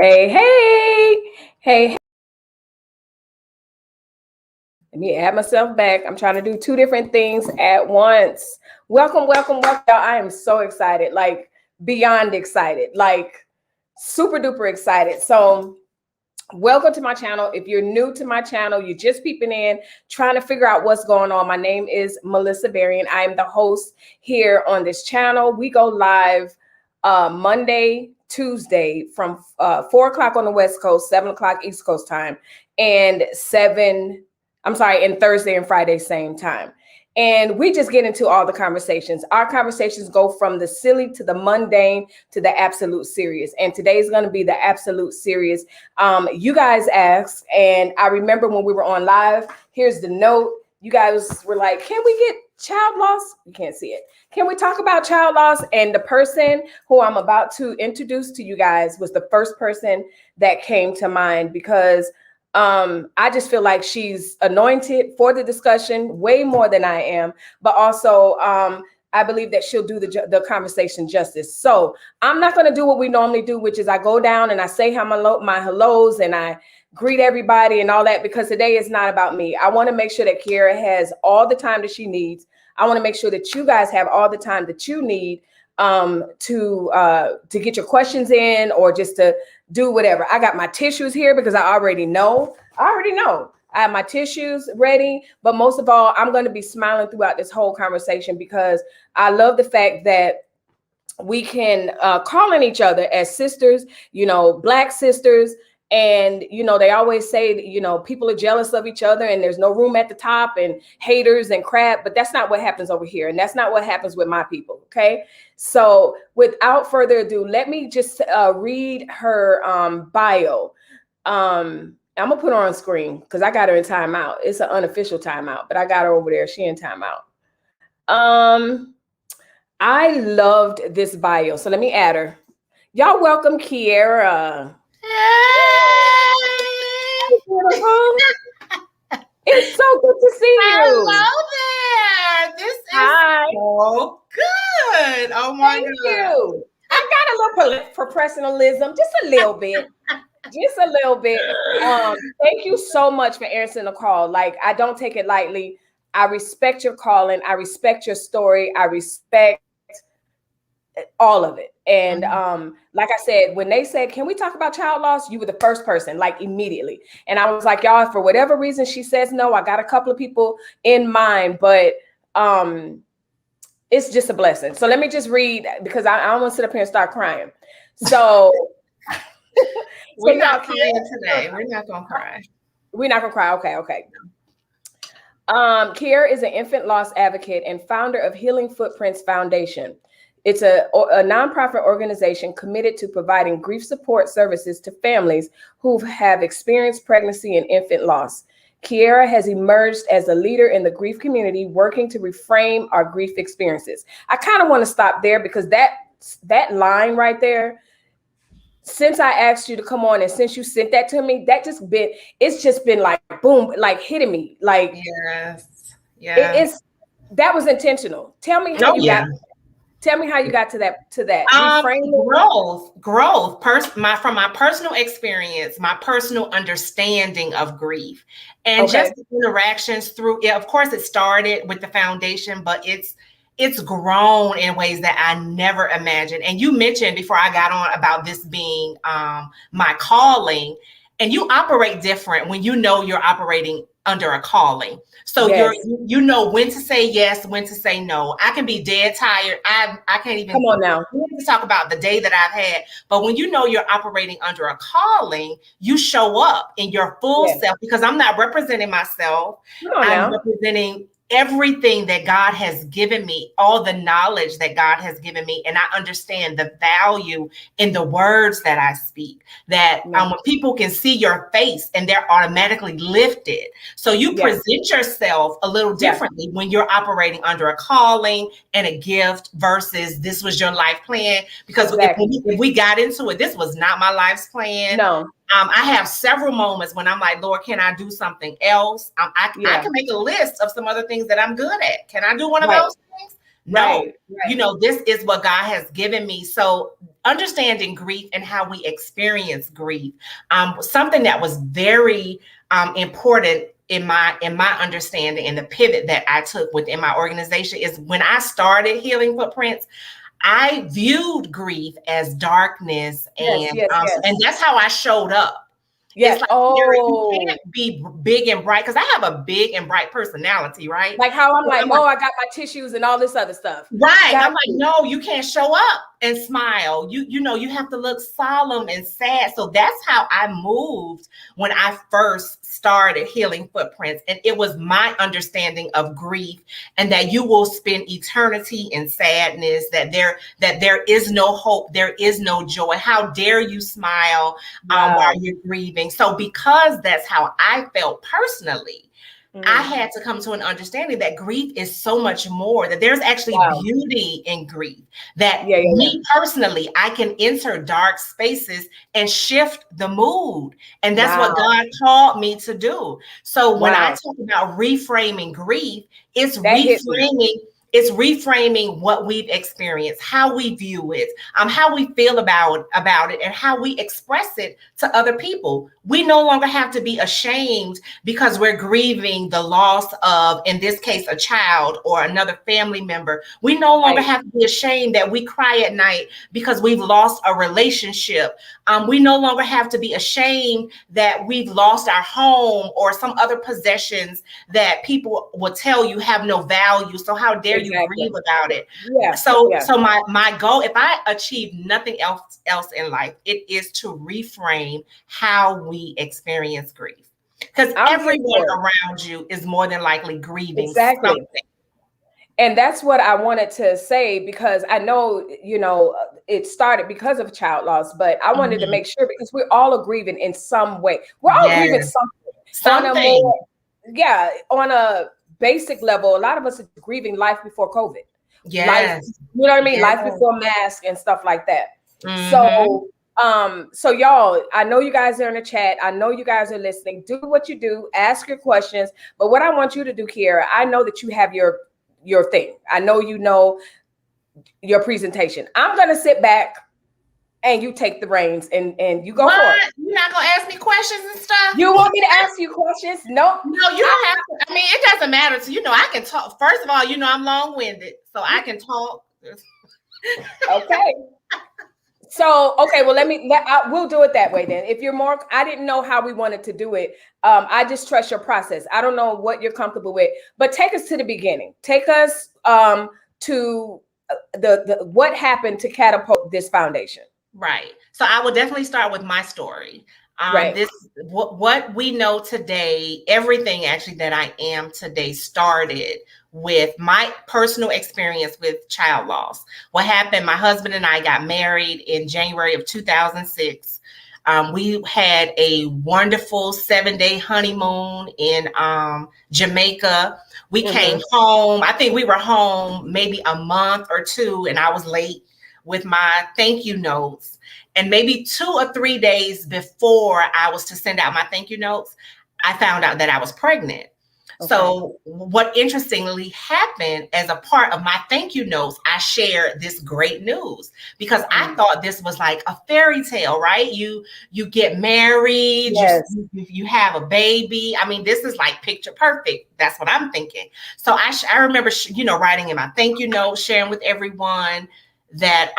Hey, hey, hey. Let me add myself back. I'm trying to do two different things at once. Welcome, welcome, welcome. I am so excited, like beyond excited, like super duper excited. So, welcome to my channel. If you're new to my channel, you're just peeping in, trying to figure out what's going on. My name is Melissa Varian. I am the host here on this channel. We go live Monday, Tuesday from 4 o'clock on the West Coast, 7 o'clock East Coast time, and and Thursday and Friday, same time. And we just get into all the conversations. Our conversations go from the silly to the mundane to the absolute serious. And today's going to be the absolute serious. You guys asked, and I remember when we were on live, here's the note. You guys were like, can we get child loss? You can't see it. Can we talk about child loss? And the person who I'm about to introduce to you guys was the first person that came to mind, because I just feel like she's anointed for the discussion way more than I am, but also I believe that she'll do the conversation justice. So I'm not going to do what we normally do, which is I go down and I say my hellos and I greet everybody and all that, because today is not about me. I want to make sure that Kierra has all the time that she needs. I want to make sure that you guys have all the time that you need to get your questions in, or just to do whatever. I got my tissues here because I already know. I have my tissues ready, but most of all, I'm going to be smiling throughout this whole conversation, because I love the fact that we can call on each other as sisters, Black sisters. And, they always say that, people are jealous of each other and there's no room at the top and haters and crap. But that's not what happens over here. And that's not what happens with my people. OK, so without further ado, let me just read her bio. I'm going to put her on screen because I got her in timeout. It's an unofficial timeout, but I got her over there. She in timeout. I loved this bio. So let me add her. Y'all welcome Kierra. Hey, beautiful. It's so good to see you. Hello there. This is so good. Oh my God. Thank you. I got a little professionalism, just a little bit. Just a little bit. Thank you so much for answering the call. Like, I don't take it lightly. I respect your calling. I respect your story. I respect all of it. And like I said, when they said, can we talk about child loss? You were the first person, like immediately. And I was like, y'all, for whatever reason she says no, I got a couple of people in mind, but it's just a blessing. So let me just read, because I don't want to sit up here and start crying. So we're not crying today. We're not gonna cry. We're not gonna cry. Okay. Kierra is an infant loss advocate and founder of Healing Footprints Foundation. It's a nonprofit organization committed to providing grief support services to families who have experienced pregnancy and infant loss. Kierra has emerged as a leader in the grief community, working to reframe our grief experiences. I kind of want to stop there, because that line right there, since I asked you to come on and since you sent that to me, it's just been like boom, like hitting me. Like, yes, yeah, that was intentional. Tell me how you got. Tell me how you got to that. Growth. From my personal experience, my personal understanding of grief, and just interactions through it. Of course, it started with the foundation, but it's grown in ways that I never imagined. And you mentioned before I got on about this being my calling, and you operate different when you know you're operating under a calling. So you know when to say yes, when to say no. I can be dead tired. I can't even come on now. We need to talk about the day that I've had. But when you know you're operating under a calling, you show up in your full self, because I'm not representing myself. I'm representing everything that God has given me, all the knowledge that God has given me. And I understand the value in the words that I speak, that when people can see your face and they're automatically lifted. So you present yourself a little differently when you're operating under a calling and a gift versus this was your life plan. Because if we got into it, this was not my life's plan. No. I have several moments when I'm like, Lord, can I do something else? I can make a list of some other things that I'm good at. Can I do one of those things? No, right. this is what God has given me. So understanding grief and how we experience grief, something that was very important in my understanding, and the pivot that I took within my organization is when I started Healing Footprints, I viewed grief as darkness, and and that's how I showed up. Yes. It's like, you can't be big and bright, because I have a big and bright personality, right? Like how I'm like, I got my tissues and all this other stuff. Right. I'm like, no, you can't show up and smile. You have to look solemn and sad. So that's how I moved when I first started Healing Footprints. And it was my understanding of grief, and that you will spend eternity in sadness, that there is no hope, there is no joy. How dare you smile while you're grieving? So because that's how I felt personally, I had to come to an understanding that grief is so much more, that there's actually beauty in grief, that me personally, I can enter dark spaces and shift the mood. And that's what God called me to do. So when I talk about reframing grief, it's reframing what we've experienced, how we view it, how we feel about it, and how we express it to other people. We no longer have to be ashamed because we're grieving the loss of, in this case, a child or another family member. We no longer have to be ashamed that we cry at night because we've lost a relationship. We no longer have to be ashamed that we've lost our home or some other possessions that people will tell you have no value. So how dare you grieve about it? So my goal, if I achieve nothing else in life, it is to reframe how we experience grief, because everyone around you is more than likely grieving something. And that's what I wanted to say, because I know, it started because of child loss, but I wanted to make sure, because we're all grieving in some way. We're all grieving something. On a basic level, a lot of us are grieving life before COVID. Life, you know what I mean? Life before mask and stuff like that. So y'all, I know you guys are in the chat. I know you guys are listening. Do what you do, ask your questions. But what I want you to do, Kierra, I know that you have your thing. I know you know your presentation. I'm gonna sit back and you take the reins and you go for it. You're not gonna ask me questions and stuff? You want me to ask you questions? Nope. No, you don't have to. I mean, it doesn't matter. So, I can talk. First of all, I'm long-winded, so I can talk. Okay. So, okay, well, we'll do it that way then. If you're more, I didn't know how we wanted to do it. I just trust your process. I don't know what you're comfortable with, but take us to the beginning. Take us to the what happened to catapult this foundation. Right. So I will definitely start with my story. What we know today, everything actually that I am today started with my personal experience with child loss. What happened, my husband and I got married in January of 2006. We had a wonderful 7-day honeymoon in Jamaica. We came home. I think we were home maybe a month or two, and I was late with my thank you notes. And maybe 2 or 3 days before I was to send out my thank you notes, I found out that I was pregnant. Okay. So what interestingly happened, as a part of my thank you notes, I shared this great news, because I thought this was like a fairy tale, right? You get married, you have a baby. I mean, this is like picture perfect. That's what I'm thinking. So I remember, writing in my thank you note, sharing with everyone that,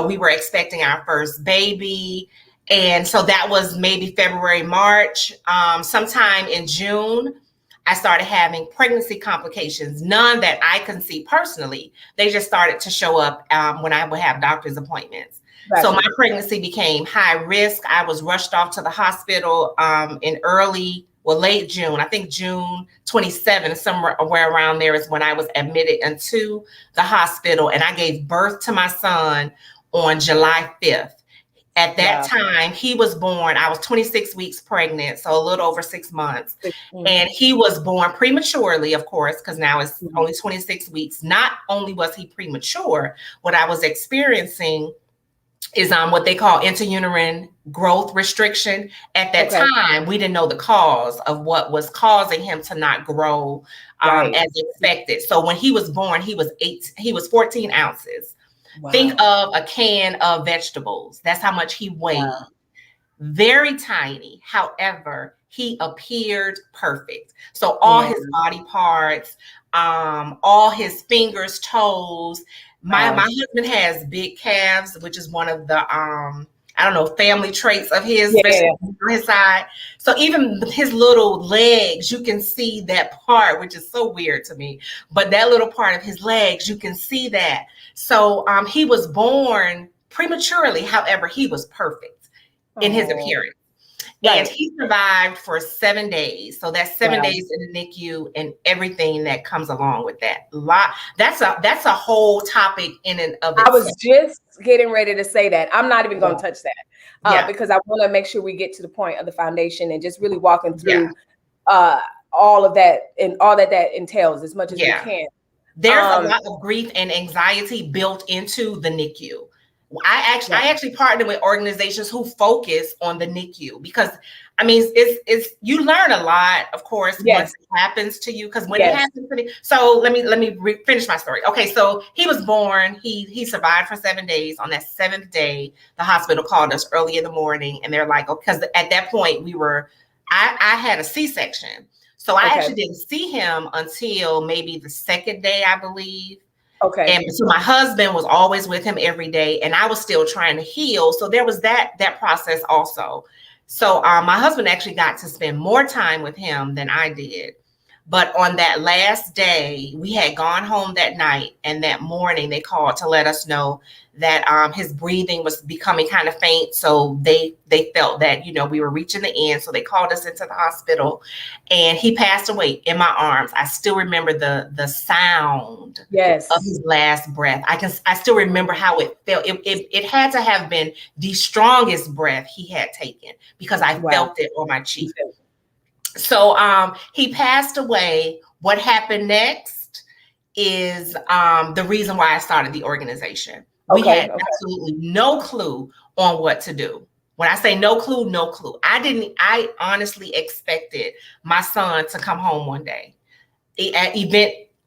we were expecting our first baby. And so that was maybe February, March. Sometime in June, I started having pregnancy complications, none that I can see personally. They just started to show up when I would have doctor's appointments. Gotcha. So my pregnancy became high risk. I was rushed off to the hospital in late June. I think June 27th, somewhere around there is when I was admitted into the hospital, and I gave birth to my son on July 5th. At that time, he was born, I was 26 weeks pregnant, so a little over 6 months. And he was born prematurely, of course, because now it's only 26 weeks. Not only was he premature, what I was experiencing is what they call intrauterine growth restriction. At that time, we didn't know the cause of what was causing him to not grow as expected. So when he was born, he was 14 ounces. Wow. Think of a can of vegetables. That's how much he weighed. Wow. Very tiny. However, he appeared perfect. So all his body parts, all his fingers, toes. My husband has big calves, which is one of the family traits of his, especially on his side. So even his little legs, you can see that part, which is so weird to me. But that little part of his legs, you can see that. So he was born prematurely. However, he was perfect in his appearance. Right. And he survived for 7 days. So that's 7 days in the NICU and everything that comes along with that. That's a whole topic in and of itself. I was just getting ready to say that. I'm not even going to touch that because I want to make sure we get to the point of the foundation and just really walking through all of that and all that entails as much as we can. There's a lot of grief and anxiety built into the NICU. I actually partner with organizations who focus on the NICU because it's you learn a lot, of course, once it happens to you. Because when it happens to me, so let me finish my story. Okay, so he was born. He survived for 7 days. On that 7th day, the hospital called us early in the morning, and they're like, because at that point I had a C-section, so I actually didn't see him until maybe the 2nd day, I believe. Okay. And so my husband was always with him every day, and I was still trying to heal. So there was that process also. So my husband actually got to spend more time with him than I did. But on that last day, we had gone home that night, and that morning they called to let us know that his breathing was becoming kind of faint. So they felt that, we were reaching the end. So they called us into the hospital, and he passed away in my arms. I still remember the sound of his last breath. I still remember how it felt. It had to have been the strongest breath he had taken because I felt it on my cheek. So he passed away. What happened next is the reason why I started the organization. We had absolutely no clue on what to do. When I say no clue, no clue. I honestly expected my son to come home one day.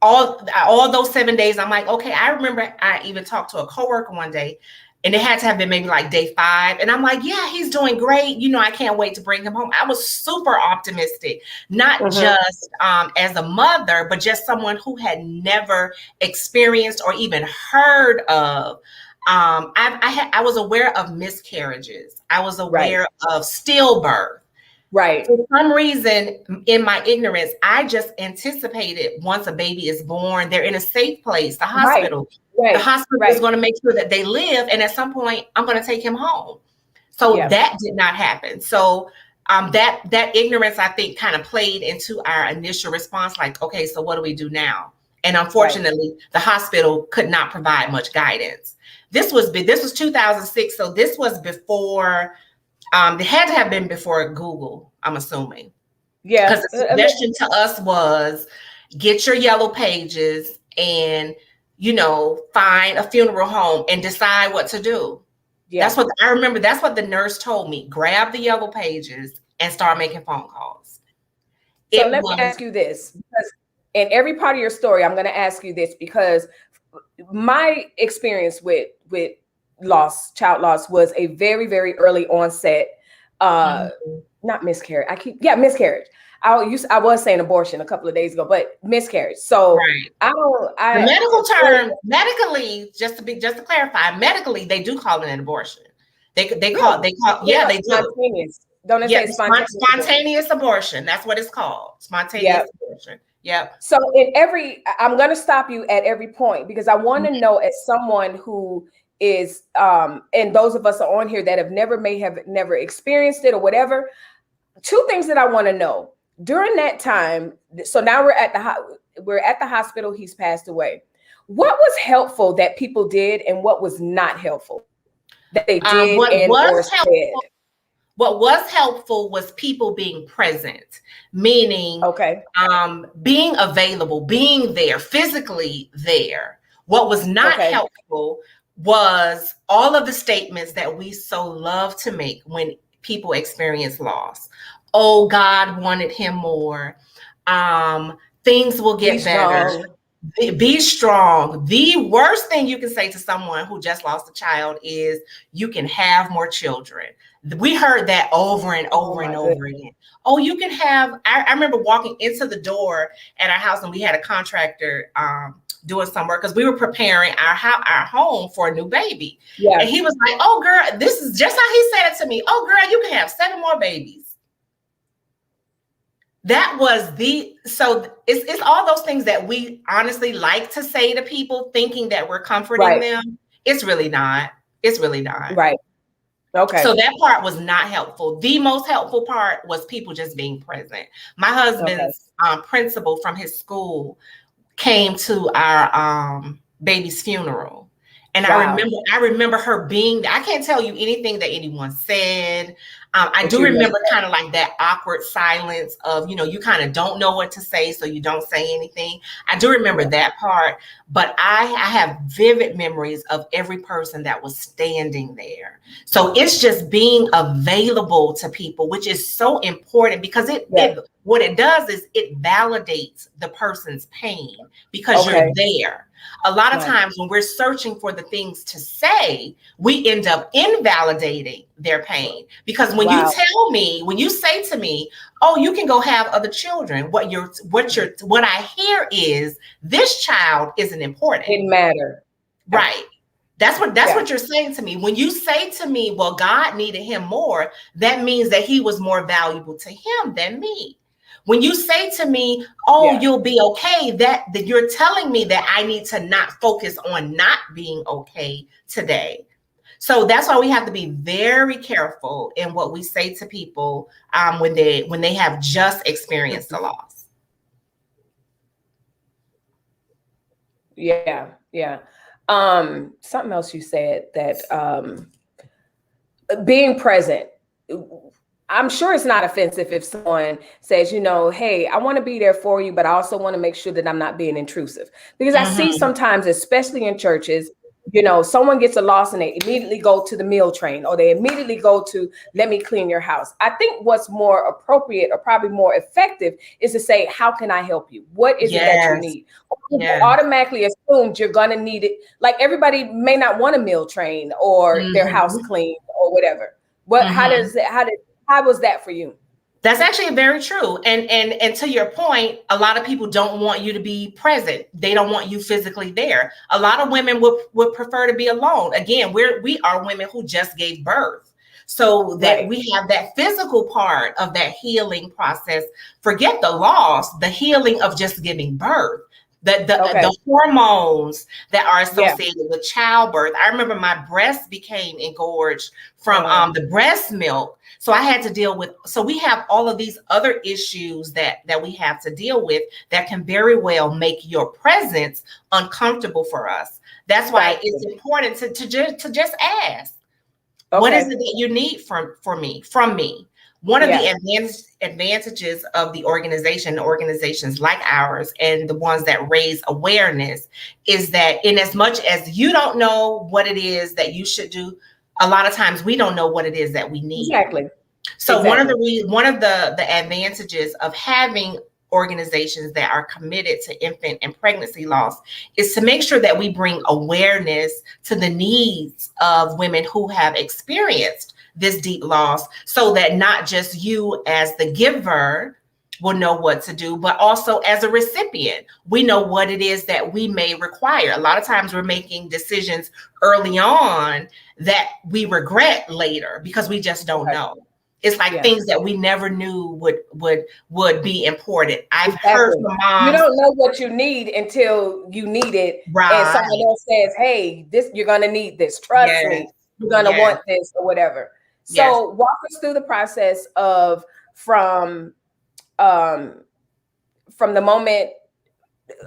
All those 7 days, I'm like, okay, I remember I even talked to a coworker one day, and it had to have been maybe like day 5. And I'm like, yeah, he's doing great. I can't wait to bring him home. I was super optimistic, not just as a mother, but just someone who had never experienced or even heard of. I was aware of miscarriages. I was aware of stillbirth. Right. For some reason, in my ignorance, I just anticipated once a baby is born, they're in a safe place, the hospital. Right. The hospital is going to make sure that they live. And at some point, I'm going to take him home. So that did not happen. So that ignorance, I think, kind of played into our initial response. Like, okay, so what do we do now? And unfortunately, the hospital could not provide much guidance. This was 2006. So this was before. It had to have been before Google, I'm assuming. Yeah. Because the suggestion to us was get your yellow pages and, find a funeral home and decide what to do. Yeah. That's what I remember. That's what the nurse told me. Grab the yellow pages and start making phone calls. So let me ask you this, because in every part of your story, I'm going to ask you this because my experience with child loss was a very, very early onset, not miscarriage. Miscarriage. I was saying abortion a couple of days ago, but miscarriage. So the medical term, medically, just to clarify, medically, they do call it an abortion. They call they do. Spontaneous. Don't say spontaneous abortion. That's what it's called. Spontaneous abortion. Yep. So I'm going to stop you at every point because I want to know, as someone who is, and those of us are on here that have never experienced it or whatever, 2 things that I want to know during that time. So now we're at the hospital. He's passed away. What was helpful that people did, and what was not helpful that they did or said? What was helpful was people being present, meaning being available, being there, physically there. What was not helpful was all of the statements that we so love to make when people experience loss. Oh, God wanted him more. Things will get better. Be strong. The worst thing you can say to someone who just lost a child is you can have more children. We heard that over and over and over again. Oh, you can have, I remember walking into the door at our house and we had a contractor doing some work because we were preparing our home for a new baby. Yeah. And he was like, oh, girl, this is just how he said it to me. Oh, girl, you can have 7 more babies. That was so it's all those things that we honestly like to say to people thinking that we're comforting them. It's really not. It's really not. Right. Okay. So that part was not helpful. The most helpful part was people just being present. My husband's principal from his school came to our baby's funeral. And I remember her being there. I can't tell you anything that anyone said. I do remember kind of like that awkward silence of, you kind of don't know what to say, so you don't say anything. I do remember that part, but I have vivid memories of every person that was standing there. So it's just being available to people, which is so important because what it does is it validates the person's pain because you're there. A lot of times when we're searching for the things to say, we end up invalidating their pain. Because when you say to me, oh, you can go have other children, what I hear is this child isn't important. Didn't matter. Right. That's what you're saying to me. When you say to me, well, God needed him more, that means that he was more valuable to him than me. When you say to me, oh, you'll be okay, that you're telling me that I need to not focus on not being okay today. So that's why we have to be very careful in what we say to people when they have just experienced a loss. Yeah. Something else you said that being present. I'm sure it's not offensive if someone says, hey, I want to be there for you, but I also want to make sure that I'm not being intrusive. Because I see sometimes, especially in churches, someone gets a loss and they immediately go to the meal train or they immediately go to let me clean your house. I think what's more appropriate or probably more effective is to say, how can I help you? What is it that you need? Automatically assumed you're going to need it. Like everybody may not want a meal train or their house cleaned or whatever. But how was that for you? That's actually very true. And to your point, a lot of people don't want you to be present. They don't want you physically there. A lot of women would prefer to be alone. Again, we are women who just gave birth. So that we have that physical part of that healing process. Forget the loss, the healing of just giving birth. The hormones that are associated with childbirth. I remember my breasts became engorged from the breast milk. So I had to deal with, so we have all of these other issues that we have to deal with that can very well make your presence uncomfortable for us. That's why it's important to just ask, what is it that you need from me? One of the advantages of the organizations like ours and the ones that raise awareness is that in as much as you don't know what it is that you should do, a lot of times we don't know what it is that we need. Exactly. So one of the advantages of having organizations that are committed to infant and pregnancy loss is to make sure that we bring awareness to the needs of women who have experienced this deep loss, so that not just you as the giver will know what to do, but also as a recipient, we know what it is that we may require. A lot of times we're making decisions early on that we regret later because we just don't know. It's like things that we never knew would be important. I've heard from moms. You don't know what you need until you need it. Right. And someone else says, hey, you're going to need this. Trust me. You're going to want this or whatever. So walk us through the process of from the moment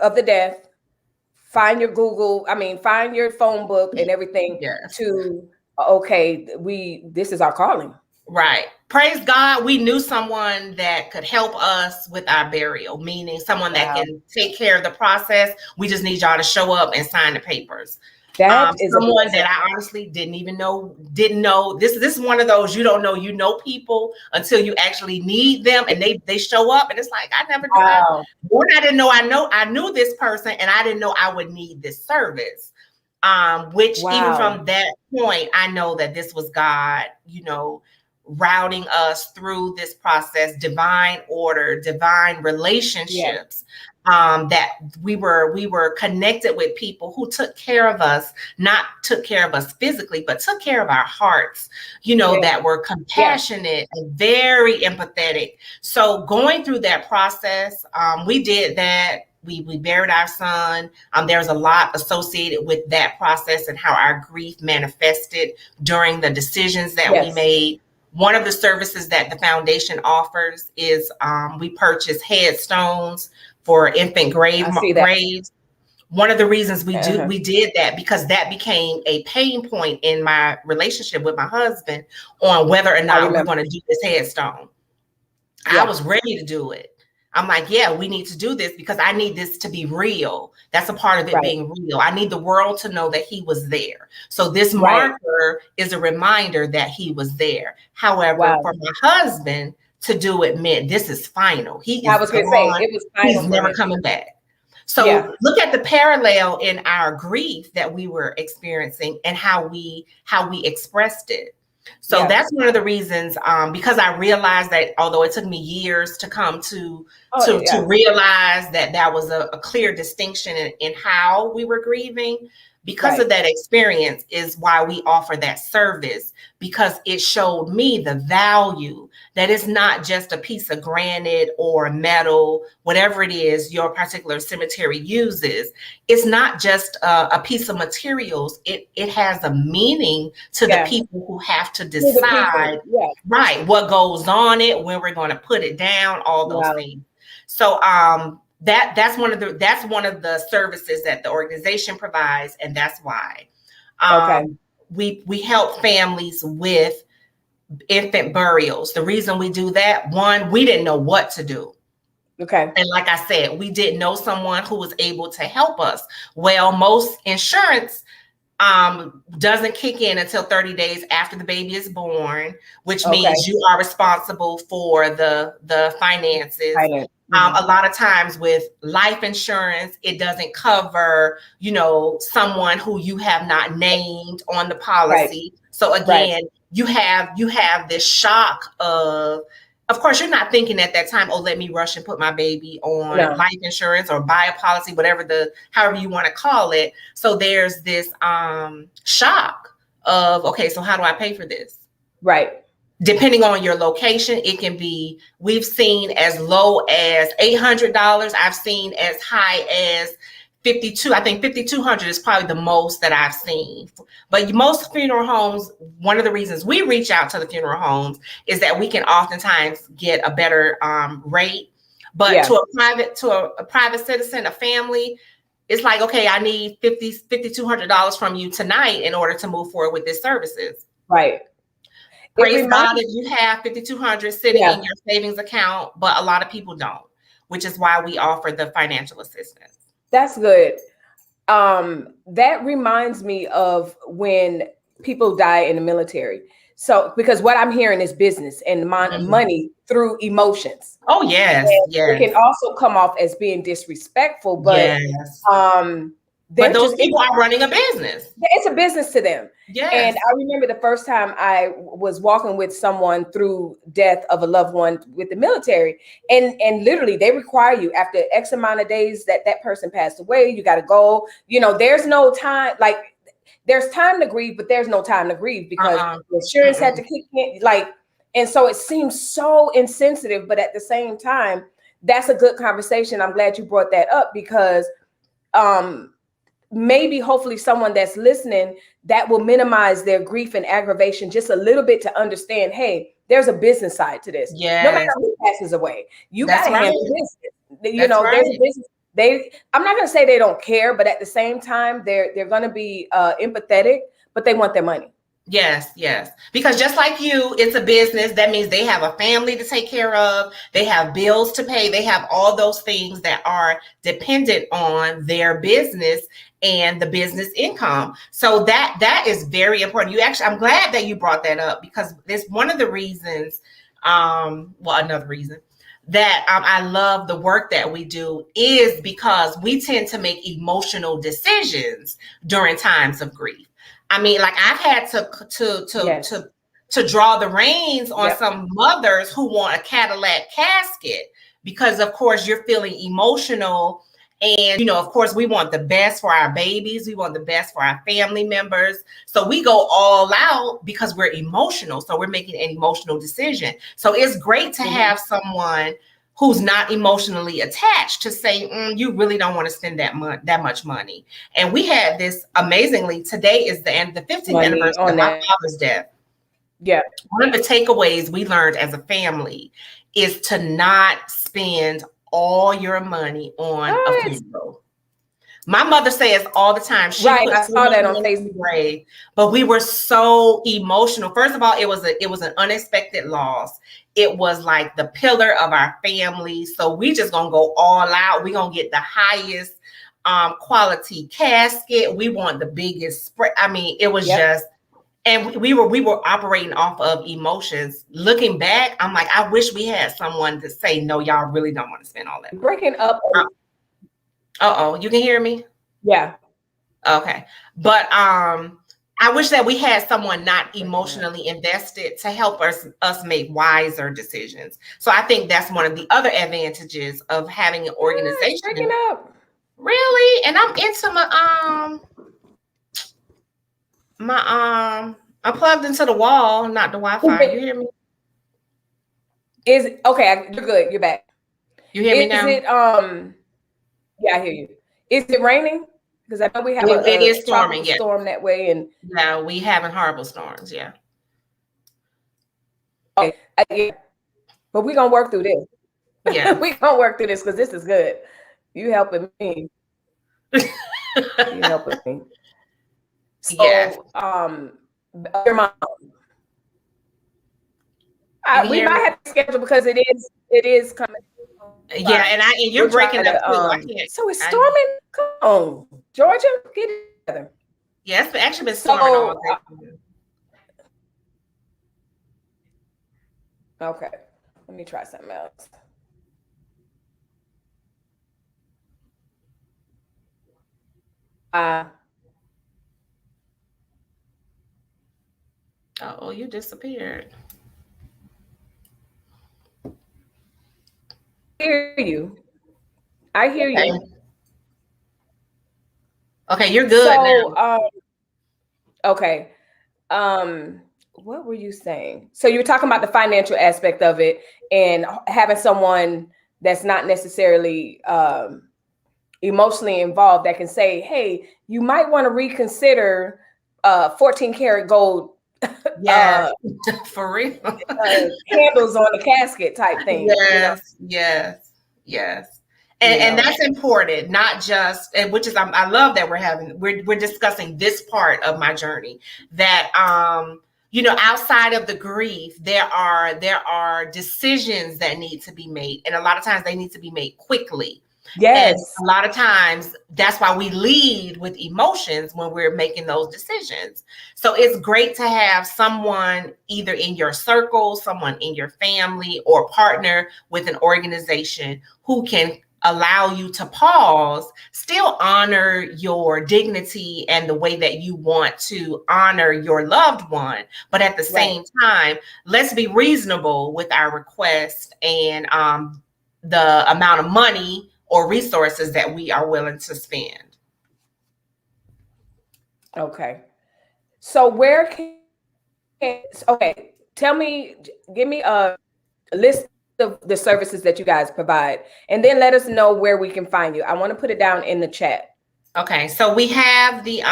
of the death, find your phone book and everything to, this is our calling. Right. Praise God. We knew someone that could help us with our burial, meaning someone that can take care of the process. We just need y'all to show up and sign the papers. That is someone that I honestly didn't know. This is one of those, you don't know, people until you actually need them, and they show up, and it's like, I never knew. I didn't know I knew this person, and I didn't know I would need this service. Which even from that point, I know that this was God, routing us through this process, divine order, divine relationships. That we were connected with people who took care of us, not took care of us physically, but took care of our hearts, that were compassionate and very empathetic. So going through that process, we did that. We buried our son. There's a lot associated with that process and how our grief manifested during the decisions that we made. One of the services that the foundation offers is we purchase headstones for infant graves. One of the reasons we did that, because that became a pain point in my relationship with my husband on whether or not we're going to do this headstone. I was ready to do it. I'm like, we need to do this because I need this to be real. That's a part of it being real. I need the world to know that he was there. So this marker is a reminder that he was there. However, for my husband to do it meant this is final. I was going to say it was final. He's never coming back. So look at the parallel in our grief that we were experiencing and how we expressed it. So that's one of the reasons, because I realized that although it took me years to come to realize that was a clear distinction in how we were grieving, because of that experience is why we offer that service, because it showed me the value that it's not just a piece of granite or metal, whatever it is your particular cemetery uses. It's not just a piece of materials. It has a meaning to the people who have to decide what goes on it, when we're going to put it down, all those things. So that's one of the services that the organization provides, and that's why we help families with infant burials. The reason we do that, one, we didn't know what to do. And like I said, we didn't know someone who was able to help us. Well, most insurance doesn't kick in until 30 days after the baby is born, which means you are responsible for the finances. A lot of times with life insurance, it doesn't cover, someone who you have not named on the policy. So again, you have this shock of course, you're not thinking at that time, let me rush and put my baby on life insurance or buy a policy, however you want to call it. So there's this shock of, okay, so how do I pay for this? Depending on your location, it can be, we've seen as low as $800. I've seen as high as $5,200. I think $5,200 is probably the most that I've seen. But most funeral homes, one of the reasons we reach out to the funeral homes is that we can oftentimes get a better rate. But to a private citizen, a family, it's like, okay, I need $5,200 from you tonight in order to move forward with this services. Praise God if you have $5,200 sitting in your savings account, but a lot of people don't, which is why we offer the financial assistance. That's good. That reminds me of when people die in the military. So, because what I'm hearing is business and money through emotions. Oh, yes. It can also come off as being disrespectful, but but those people are running a business. It's a business to them. And I remember the first time I was walking with someone through death of a loved one with the military, and literally they require you after X amount of days that person passed away, you got to go. There's no time, like there's time to grieve, but there's no time to grieve because the insurance had to kick in. And so it seems so insensitive, but at the same time, that's a good conversation. I'm glad you brought that up because maybe hopefully someone that's listening that will minimize their grief and aggravation just a little bit to understand, hey, there's a business side to this. No matter who passes away, you got to handle business. There's a business. I'm not going to say they don't care, but at the same time, they're going to be empathetic, but they want their money. Yes. Because just like you, it's a business. That means they have a family to take care of. They have bills to pay. They have all those things that are dependent on their business. and the business income. So that is very important. I'm glad that you brought that up, because it's one of the reasons, another reason that I love the work that we do is because we tend to make emotional decisions during times of grief. I mean, like, I've had to draw the reins on some mothers who want a Cadillac casket because, of course, you're feeling emotional. And, you know, of course, we want the best for our babies. We want the best for our family members. So we go all out because we're emotional. So we're making an emotional decision. So it's great to have someone who's not emotionally attached to say, you really don't want to spend that much money. And we had this amazingly. Today is the 15th anniversary of my father's death. Yeah. One of the takeaways we learned as a family is to not spend all your money on a funeral. My mother says all the time, I saw that on Facebook. But we were so emotional. First of all, it was an unexpected loss. It was like the pillar of our family. So we just gonna go all out. We gonna get the highest quality casket. We want the biggest spread. I mean, it was just. And we were operating off of emotions. Looking back, I'm like, I wish we had someone to say, no, y'all really don't want to spend all that. Breaking up. You can hear me? Yeah. Okay. But I wish that we had someone not emotionally invested to help us make wiser decisions. So I think that's one of the other advantages of having an organization. Breaking up. Really? And I'm into I'm plugged into the wall, not the Wi-Fi. You hear me? Okay, you're good. You're back. You hear me now? Is it yeah, I hear you. Is it raining? Because I know we have it is storming, storm that way, and yeah, we having horrible storms, yeah. Okay, but we're gonna work through this. Yeah, we're gonna work through this because this is good. You helping me. You helping me. So, your mom. We might have to schedule because it is coming. Yeah, and you're breaking up too. I can't. So it's storming. Come on, Georgia, get it together. Yeah, it's actually been storming all day. Okay, let me try something else. Oh, you disappeared. I hear you. Okay, you're good now. Okay. What were you saying? So you were talking about the financial aspect of it and having someone that's not necessarily emotionally involved that can say, hey, you might want to reconsider 14 karat gold. Yeah, for real. Candles on the casket type thing. Yes, you know? yes. And that's important, not just, and which is, I love that we're discussing this part of my journey, that outside of the grief, there are decisions that need to be made, and a lot of times they need to be made quickly. Yes. And a lot of times that's why we lead with emotions when we're making those decisions. So it's great to have someone either in your circle, someone in your family, or partner with an organization who can allow you to pause, still honor your dignity and the way that you want to honor your loved one. But at the same time, let's be reasonable with our request and the amount of money or resources that we are willing to spend. Okay. So give me a list of the services that you guys provide, and then let us know where we can find you. I want to put it down in the chat. Okay. So we have the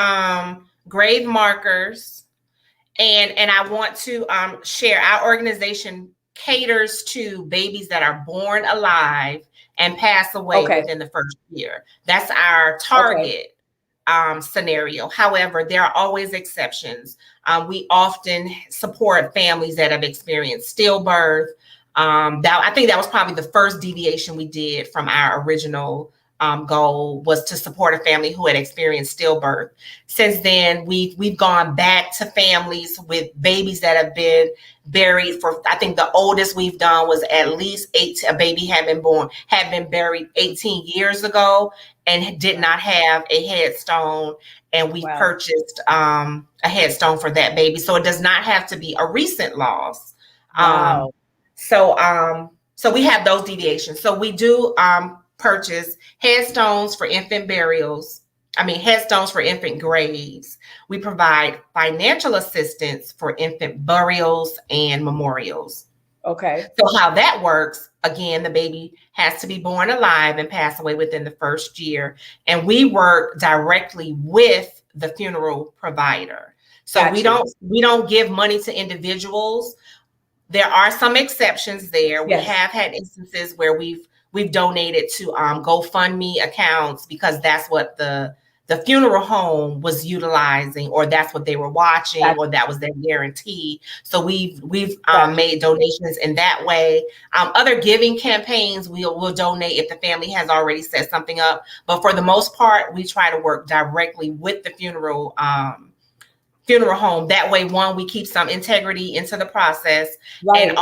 grave markers, and I want to share our organization caters to babies that are born alive and pass away within the first year. That's our target scenario. However, there are always exceptions. We often support families that have experienced stillbirth. I think that was probably the first deviation we did from our original goal was to support a family who had experienced stillbirth. Since then, we've gone back to families with babies that have been buried for, I think the oldest we've done was at least 8, a baby had been buried 18 years ago and did not have a headstone. And we purchased a headstone for that baby. So it does not have to be a recent loss. Wow. So we have those deviations. So we do purchase headstones for infant headstones for infant graves. We provide financial assistance for infant burials and memorials. Okay. So how that works, again, the baby has to be born alive and pass away within the first year. And we work directly with the funeral provider. So Gotcha. we don't give money to individuals. There are some exceptions there. Yes. We have had instances where we've donated to GoFundMe accounts because that's what the funeral home was utilizing, or that's what they were watching, or that was their guarantee. So we've made donations in that way. Other giving campaigns, we'll donate if the family has already set something up. But for the most part, we try to work directly with the funeral home. That way, one, we keep some integrity into the process, and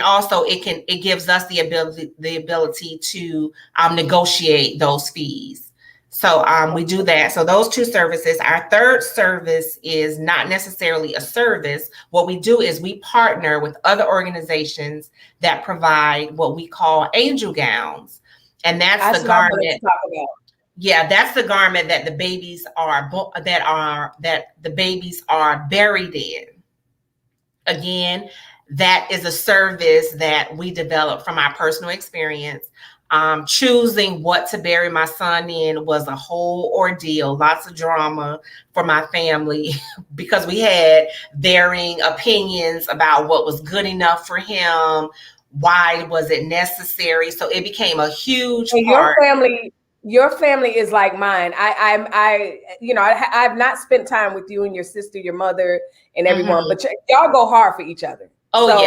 also it gives us the ability to negotiate those fees. So we do that. So those two services. Our third service is not necessarily a service. What we do is we partner with other organizations that provide what we call angel gowns, and that's the garment. Yeah, that's the garment that the babies are buried in. Again, that is a service that we developed from our personal experience. Choosing what to bury my son in was a whole ordeal, lots of drama for my family because we had varying opinions about what was good enough for him. Why was it necessary? So it became a huge part. Your family is like mine. I've not spent time with you and your sister, your mother, and everyone, but y'all go hard for each other. Oh, so,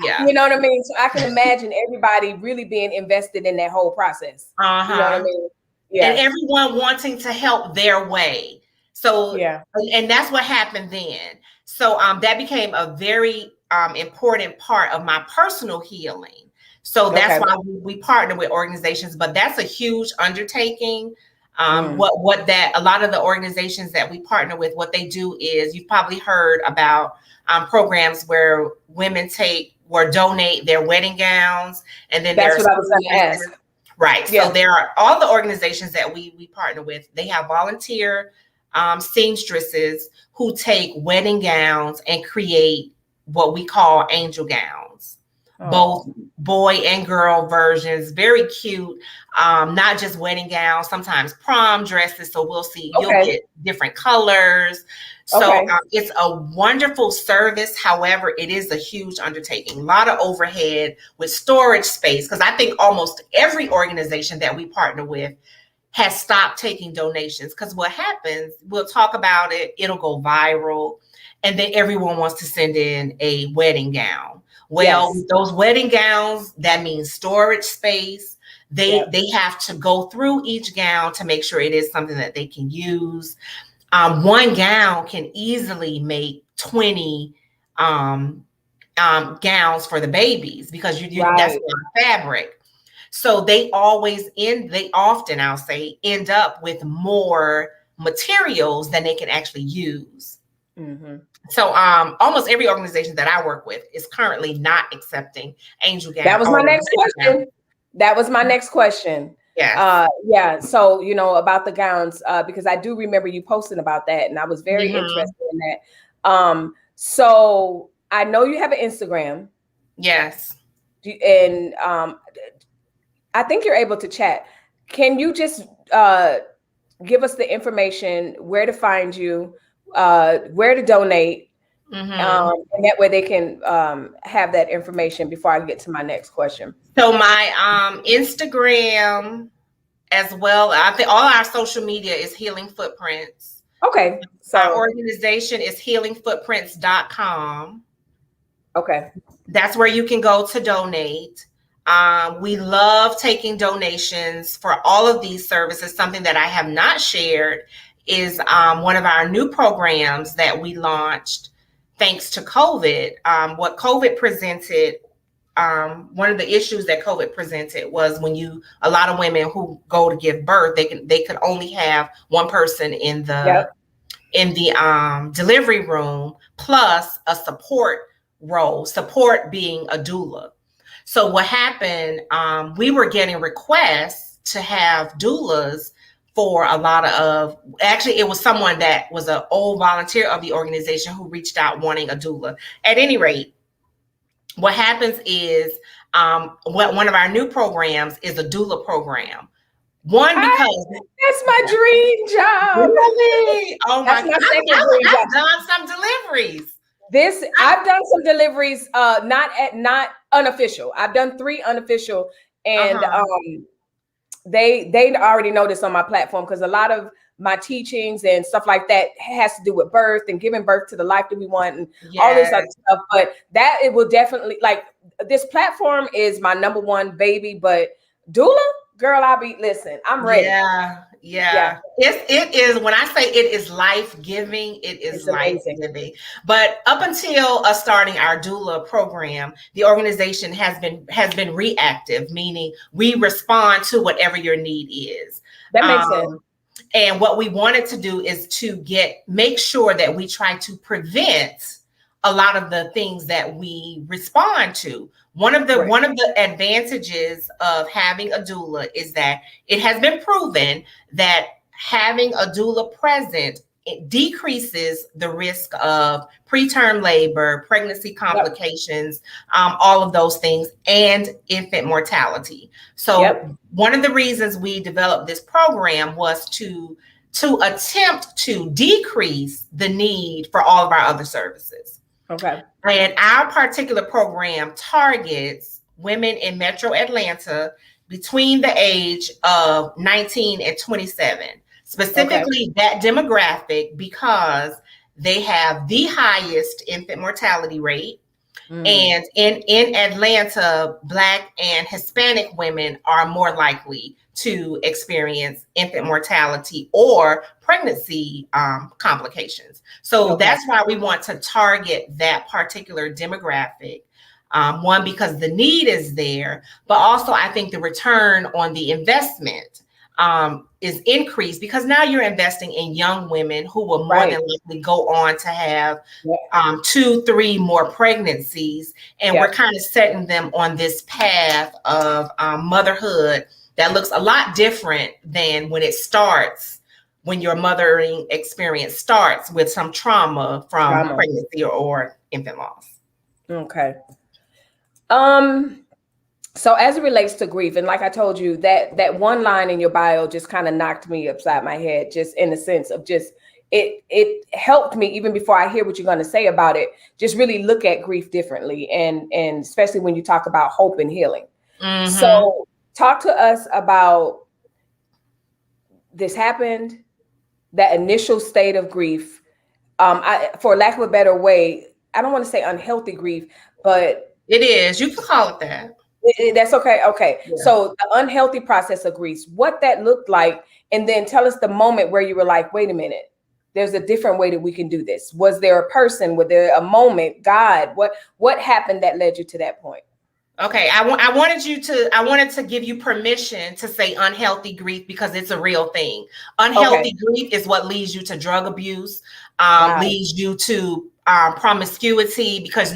yeah. You know what I mean? So I can imagine everybody really being invested in that whole process. You know what I mean? Yeah. And everyone wanting to help their way. So, and that's what happened then. So that became a very important part of my personal healing. So that's why we partner with organizations, but that's a huge undertaking. What a lot of the organizations that we partner with, what they do is, you've probably heard about programs where women donate their wedding gowns, and then that's what I was going to ask. Right. Yeah. So there are all the organizations that we partner with. They have volunteer seamstresses who take wedding gowns and create what we call angel gowns. Both boy and girl versions, very cute. Not just wedding gowns, sometimes prom dresses. So you'll get different colors. So it's a wonderful service. However, it is a huge undertaking, a lot of overhead with storage space. Because I think almost every organization that we partner with has stopped taking donations. Because what happens, we'll talk about it, it'll go viral, and then everyone wants to send in a wedding gown. Well, those wedding gowns, that means storage space. They have to go through each gown to make sure it is something that they can use. One gown can easily make 20 gowns for the babies because that's a lot of fabric. So they often, I'll say, end up with more materials than they can actually use. Mm-hmm. So almost every organization that I work with is currently not accepting angel gowns. That was my next question. Yeah. So, about the gowns, because I do remember you posting about that, and I was very interested in that. So I know you have an Instagram. Yes. And I think you're able to chat. Can you just give us the information, where to find you, where to donate, and that way they can have that information before I get to my next question. So my Instagram, as well, I think all our social media is Healing Footprints. Okay. So our organization is healingfootprints.com. Okay. That's where you can go to donate. We love taking donations for all of these services. Something that I have not shared is one of our new programs that we launched thanks to COVID. What COVID presented, one of the issues that COVID presented was when a lot of women who go to give birth, they could only have one person in the delivery room plus a support role, support being a doula. So what happened, we were getting requests to have doulas for a lot of, actually it was someone that was an old volunteer of the organization who reached out wanting a doula. At any rate, what happens is one of our new programs is a doula program. One, because that's my dream job. Really? Oh my God. I've done some deliveries. I've done some deliveries, not unofficial. I've done 3 unofficial, and they already know this on my platform because a lot of my teachings and stuff like that has to do with birth and giving birth to the life that we want and all this other stuff. But that it will definitely, like, this platform is my number one baby, but doula, girl, listen, I'm ready. Yeah. It is, when I say it is life-giving, it is life-giving. But up until us starting our doula program, the organization has been reactive, meaning we respond to whatever your need is. That makes sense. And what we wanted to do is to make sure that we try to prevent a lot of the things that we respond to. One of the advantages of having a doula is that it has been proven that having a doula present, it decreases the risk of preterm labor, pregnancy complications, all of those things, and infant mortality. So one of the reasons we developed this program was to attempt to decrease the need for all of our other services. Okay. And our particular program targets women in Metro Atlanta between the age of 19 and 27. Specifically that demographic, because they have the highest infant mortality rate. And in Atlanta, Black and Hispanic women are more likely to experience infant mortality or pregnancy complications. So that's why we want to target that particular demographic. One, because the need is there, but also I think the return on the investment is increased because now you're investing in young women who will more than likely go on to have 2-3 more pregnancies. And we're kind of setting them on this path of motherhood that looks a lot different than when it starts, when your mothering experience starts with some trauma from pregnancy or infant loss. Okay. So as it relates to grief, and like I told you, that one line in your bio just kind of knocked me upside my head, just in the sense of just it helped me even before I hear what you're going to say about it, just really look at grief differently, and especially when you talk about hope and healing. So talk to us about this happened, that initial state of grief. For lack of a better way, I don't want to say unhealthy grief, but it is. You can call it that. That's okay. Okay. Yeah. So the unhealthy process of grief, what that looked like, and then tell us the moment where you were like, wait a minute, there's a different way that we can do this. Was there a person? Was there a moment? God, what happened that led you to that point? Okay. I wanted to give you permission to say unhealthy grief because it's a real thing. Unhealthy grief is what leads you to drug abuse, leads you to promiscuity because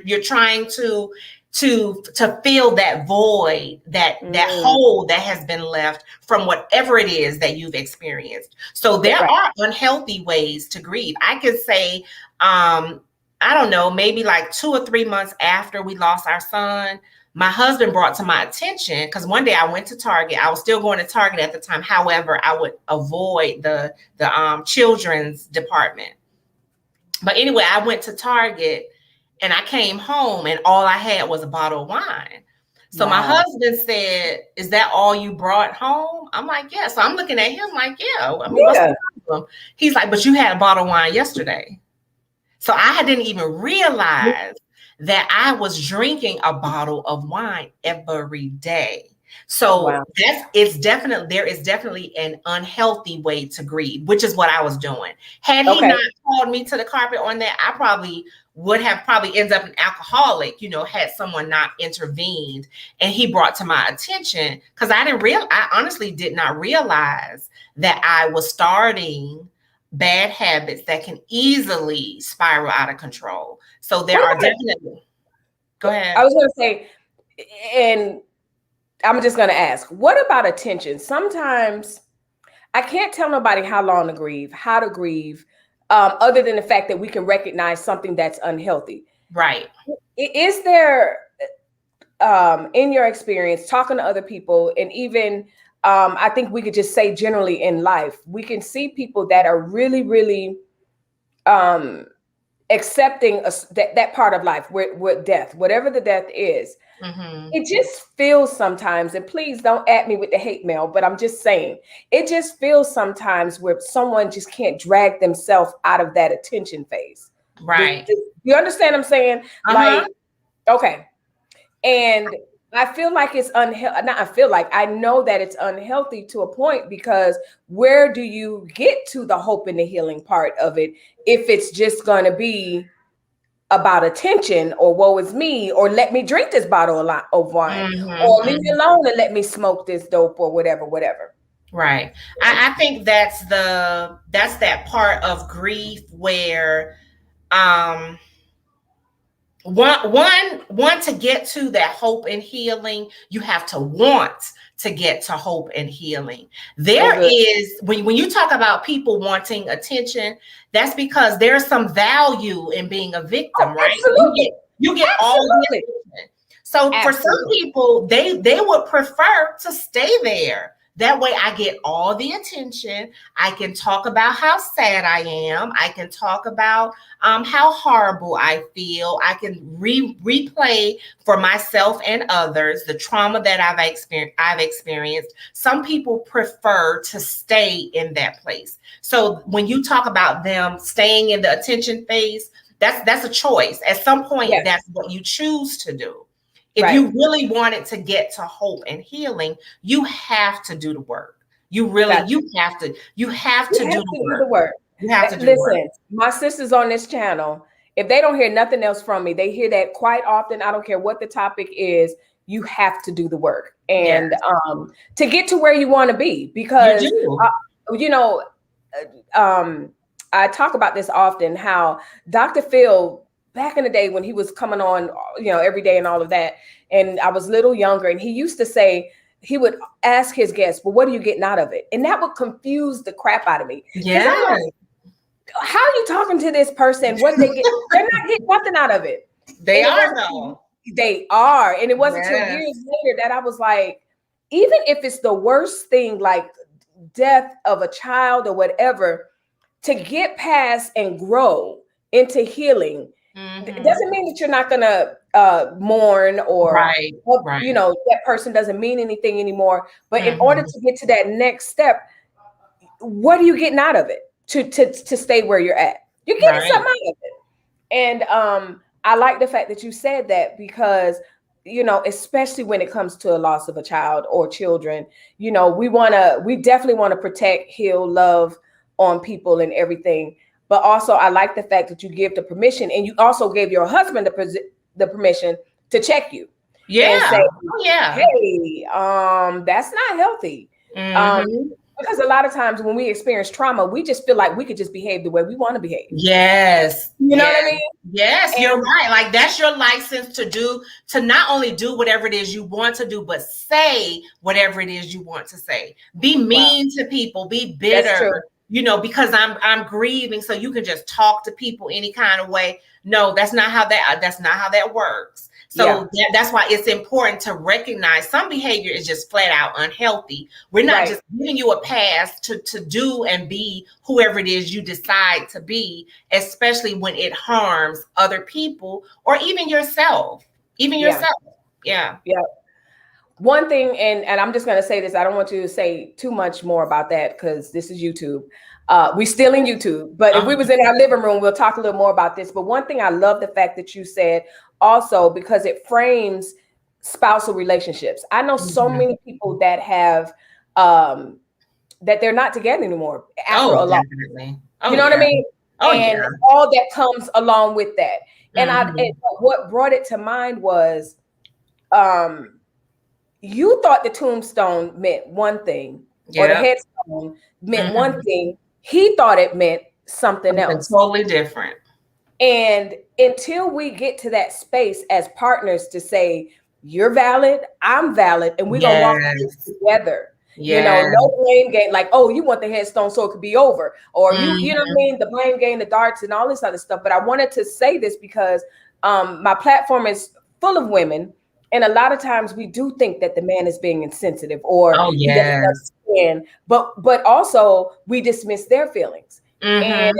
you're trying to fill that void, that hole that has been left from whatever it is that you've experienced. So there are unhealthy ways to grieve. I could say, I don't know, maybe like 2 or 3 months after we lost our son, my husband brought to my attention, because one day I went to Target. I was still going to Target at the time. However, I would avoid the children's department. But anyway, I went to Target and I came home and all I had was a bottle of wine. So my husband said, "Is that all you brought home?" I'm like, "Yeah." So I'm looking at him like, "Yeah." I mean, what's the problem? He's like, "But you had a bottle of wine yesterday." So I didn't even realize that I was drinking a bottle of wine every day. So there is definitely an unhealthy way to grieve, which is what I was doing. Had he not called me to the carpet on that, I probably would have ended up an alcoholic, had someone not intervened and he brought to my attention, because I honestly did not realize that I was starting bad habits that can easily spiral out of control. So there are definitely, go ahead. I was going to say, and I'm just going to ask, what about attention? Sometimes I can't tell nobody how long to grieve, how to grieve, other than the fact that we can recognize something that's unhealthy. Right. Is there, in your experience, talking to other people, and even I think we could just say generally in life, we can see people that are really, really accepting that part of life with death, whatever the death is. Mm-hmm. It just feels sometimes, and please don't at me with the hate mail, but I'm just saying, it just feels sometimes where someone just can't drag themselves out of that attention phase. Right. You understand what I'm saying? Like, okay. And I feel like it's unhealthy. Not I feel like, I know that it's unhealthy to a point, because where do you get to the hope and the healing part of it if it's just going to be about attention, or woe is me, or let me drink this bottle of wine, or leave me alone and let me smoke this dope, or whatever. Right. I think that's that part of grief where one to get to that hope and healing, you have to want to get to hope and healing. There is, when you talk about people wanting attention, that's because there's some value in being a victim, right? Absolutely. You get all the attention. So for some people, they would prefer to stay there. That way I get all the attention. I can talk about how sad I am. I can talk about how horrible I feel. I can replay for myself and others the trauma that I've experienced. Some people prefer to stay in that place. So when you talk about them staying in the attention phase, that's a choice. At some point, that's what you choose to do. If you really wanted to get to hope and healing, you have to do the work. You have to do the work. You have to do the work. Listen, my sisters on this channel, if they don't hear nothing else from me, they hear that quite often. I don't care what the topic is. You have to do the work, and to get to where you want to be, because I talk about this often, how Dr. Phil, back in the day when he was coming on, every day and all of that, and I was a little younger, and he used to say, he would ask his guests, well, what are you getting out of it? And that would confuse the crap out of me. Yeah. Like, how are you talking to this person? What do they get? They're not getting nothing out of it. They are, though. They are. And it wasn't until years later that I was like, even if it's the worst thing, like death of a child or whatever, to get past and grow into healing, it doesn't mean that you're not gonna mourn, or that person doesn't mean anything anymore. But in order to get to that next step, what are you getting out of it to stay where you're at? You're getting something out of it. And I like the fact that you said that, because especially when it comes to a loss of a child or children, we definitely want to protect, heal, love on people and everything. But also, I like the fact that you give the permission, and you also gave your husband the permission to check you. Yeah. And say, hey, that's not healthy. Because a lot of times when we experience trauma, we just feel like we could just behave the way we want to behave. Yes. You know what I mean? Yes, and you're right. Like, that's your license to not only do whatever it is you want to do, but say whatever it is you want to say. Be mean to people, be bitter. Because I'm grieving, so you can just talk to people any kind of way. No, that's not how that works. So that's why it's important to recognize some behavior is just flat out unhealthy. We're not just giving you a pass to do and be whoever it is you decide to be, especially when it harms other people or even yourself. Yeah. one thing, and I'm just going to say this, I don't want to say too much more about that because this is YouTube. We still in YouTube, but if we was in our living room, we'll talk a little more about this. But one thing I love the fact that you said also, because it frames spousal relationships. I know so many people that have that they're not together anymore after a loss. You know what I mean? And all that comes along with that. And what brought it to mind was you thought the tombstone meant one thing, or the headstone meant one thing. He thought it meant something else. Totally different. And until we get to that space as partners to say, you're valid, I'm valid, and we're going to walk together. You know, no blame game, like, oh, you want the headstone so it could be over. Or you know what I mean? The blame game, the darts and all this other stuff. But I wanted to say this because my platform is full of women. And a lot of times we do think that the man is being insensitive or he doesn't understand, but also we dismiss their feelings and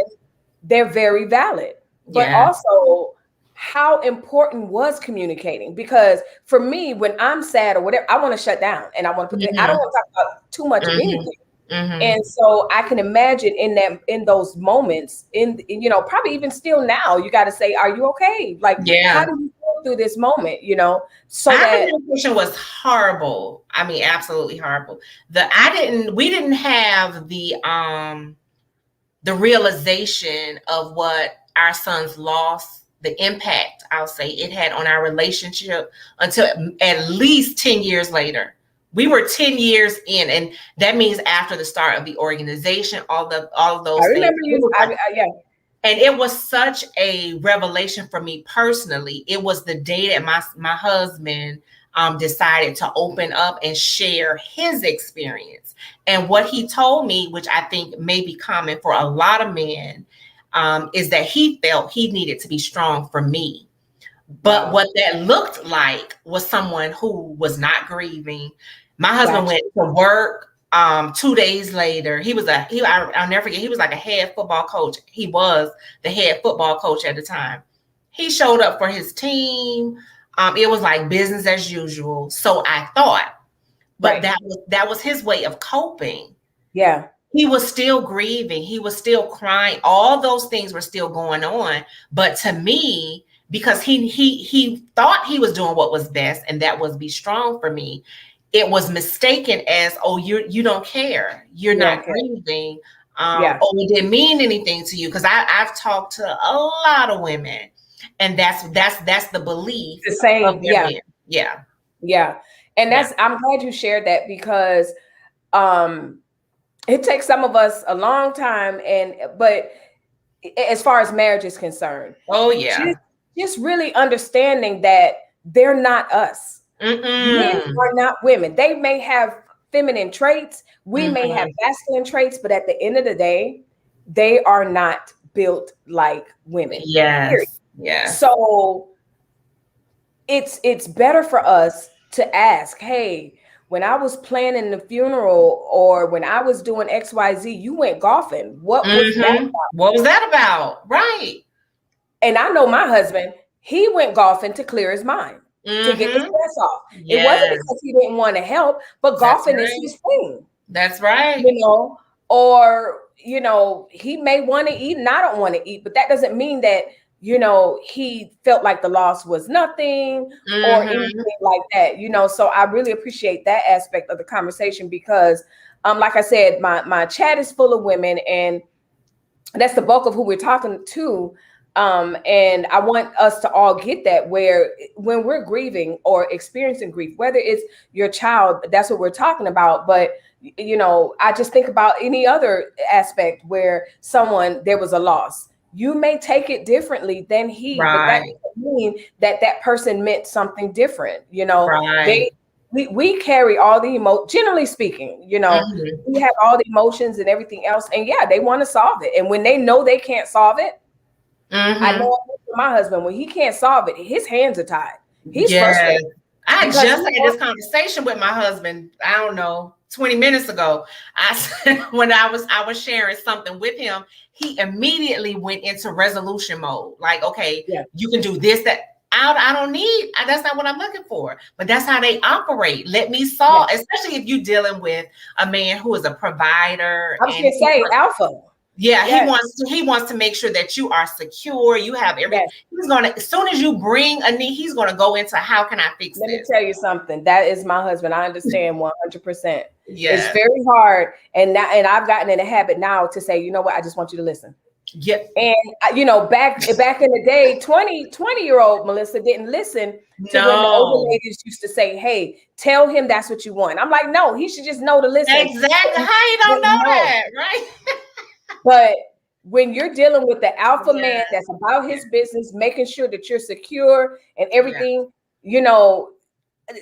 they're very valid. But also, how important was communicating? Because for me, when I'm sad or whatever, I want to shut down and I want to put I don't want to talk about too much of anything. And so I can imagine in those moments, you know, probably even still now, you got to say, are you okay? Like, how do you go through this moment? You know, so that communication was horrible. I mean, absolutely horrible. We didn't have the realization of what our son's loss, the impact, I'll say, it had on our relationship until at least 10 years later. We were 10 years in, and that means after the start of the organization, all of those things. Remember you, and it was such a revelation for me personally. It was the day that my husband decided to open up and share his experience. And what he told me, which I think may be common for a lot of men, is that he felt he needed to be strong for me. But what that looked like was someone who was not grieving. My husband went to work 2 days later. I'll never forget, he was like a head football coach. He was the head football coach at the time. He showed up for his team. It was like business as usual. So I thought, but that was his way of coping. Yeah. He was still grieving. He was still crying. All those things were still going on. But to me, because he thought he was doing what was best, and that was be strong for me, it was mistaken as, oh, you don't care. You're not grieving. Oh, it didn't mean anything to you. Because I've talked to a lot of women, and that's the belief. The same. Of their men. Yeah. And I'm glad you shared that, because it takes some of us a long time, but as far as marriage is concerned, just really understanding that they're not us. Men are not women. They may have feminine traits, we may have masculine traits, but at the end of the day, they are not built like women. So it's better for us to ask, hey, when I was planning the funeral or when I was doing XYZ, you went golfing. What was that about? What was that about? Right. And I know my husband, he went golfing to clear his mind, to get the stress off. It wasn't because he didn't want to help, but golfing is his thing. That's right. You know, or, you know, he may want to eat and I don't want to eat, but that doesn't mean that, you know, he felt like the loss was nothing or anything like that, you know. So I really appreciate that aspect of the conversation because, like I said, my chat is full of women, and that's the bulk of who we're talking to. And I want us to all get that, where when we're grieving or experiencing grief, whether it's your child, that's what we're talking about. But, you know, I just think about any other aspect where there was a loss. You may take it differently than he, but that doesn't mean that person meant something different. You know, we carry all the generally speaking, you know, we have all the emotions and everything else. And they want to solve it. And when they know they can't solve it, I know my husband, when he can't solve it, his hands are tied. He's frustrated. I just had this conversation with my husband, I don't know, 20 minutes ago. When I was sharing something with him, he immediately went into resolution mode. Like, okay, you can do this, that. I don't need, that's not what I'm looking for. But that's how they operate. Let me solve, especially if you're dealing with a man who is a provider. I was going to say alpha. Yeah, he wants to make sure that you are secure. You have everything. He's gonna, as soon as you bring a need, he's gonna go into how can I fix this? Let me tell you something. That is my husband. I understand 100%. Yes. It's very hard, and I've gotten in a habit now to say, you know what, I just want you to listen. Yeah. And you know, back in the day, 20-year-old Melissa didn't listen to when the older ladies used to say, hey, tell him that's what you want. I'm like, no, he should just know to listen. Exactly. How you don't know that, right? But when you're dealing with the alpha man that's about his business, making sure that you're secure and everything, you know,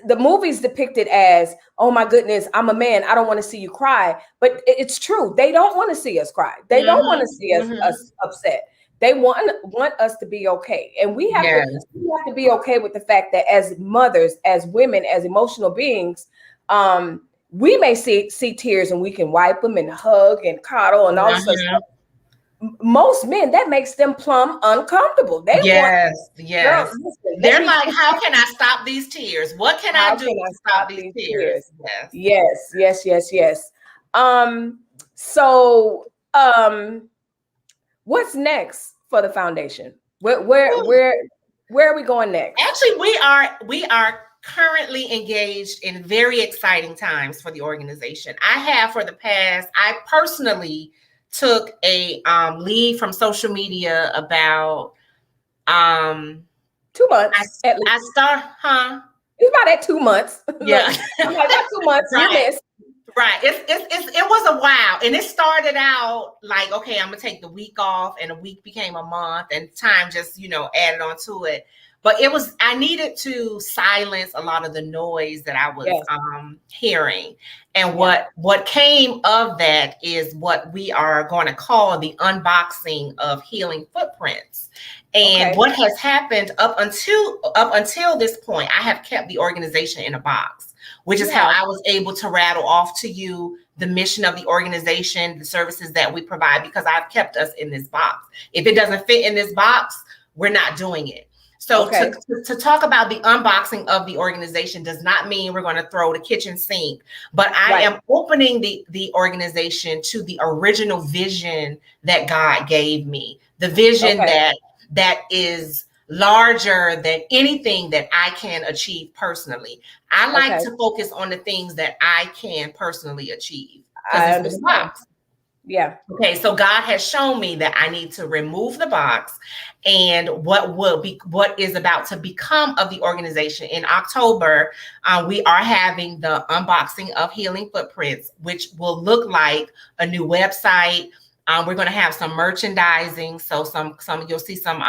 the movie's depicted as, oh my goodness, I'm a man, I don't want to see you cry. But it's true. They don't want to see us cry. They don't want to see us upset. They want us to be okay. And we have to be okay with the fact that as mothers, as women, as emotional beings, we may see tears and we can wipe them and hug and cuddle and all this stuff. Most men, that makes them plumb uncomfortable. They want, they're like, how can I stop these tears? What can I do to stop these tears? Yes. So what's next for the foundation? Where are we going next? Actually, we are currently engaged in very exciting times for the organization. I personally took a leave from social media about 2 months. It's about at 2 months. Yeah. I'm like, about 2 months. Right. You missed. Right. It was a while. And it started out like, okay, I'm gonna take the week off, and a week became a month, and time just, added on to it. But I needed to silence a lot of the noise that I was hearing. And what came of that is what we are going to call the unboxing of healing footprints. And what has happened up until this point, I have kept the organization in a box, which is how I was able to rattle off to you the mission of the organization, the services that we provide, because I've kept us in this box. If it doesn't fit in this box, we're not doing it. So to talk about the unboxing of the organization does not mean we're going to throw the kitchen sink, but I am opening the organization to the original vision that God gave me, the vision that is larger than anything that I can achieve personally. I like to focus on the things that I can personally achieve. I understand. Yeah. Okay. So God has shown me that I need to remove the box, and what is about to become of the organization. In October, we are having the unboxing of Healing Footprints, which will look like a new website. We're going to have some merchandising. So some you'll see some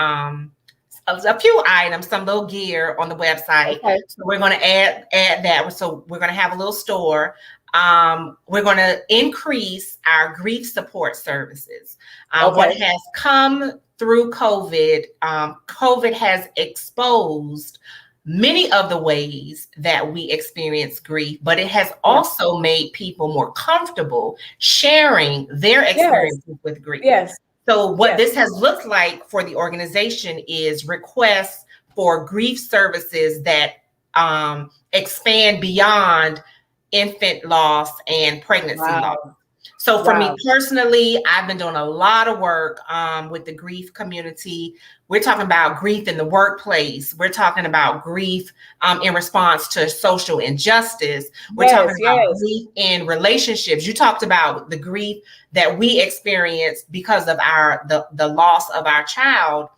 a few items, some little gear on the website. So we're going to add that. So we're going to have a little store. We're going to increase our grief support services. What has come through COVID, COVID has exposed many of the ways that we experience grief, but it has also made people more comfortable sharing their experiences with grief. So what this has looked like for the organization is requests for grief services that expand beyond infant loss and pregnancy loss. So for me personally, I've been doing a lot of work with the grief community. We're talking about grief in the workplace. We're talking about grief in response to social injustice. We're talking about grief in relationships. You talked about the grief that we experience because of the loss of our child.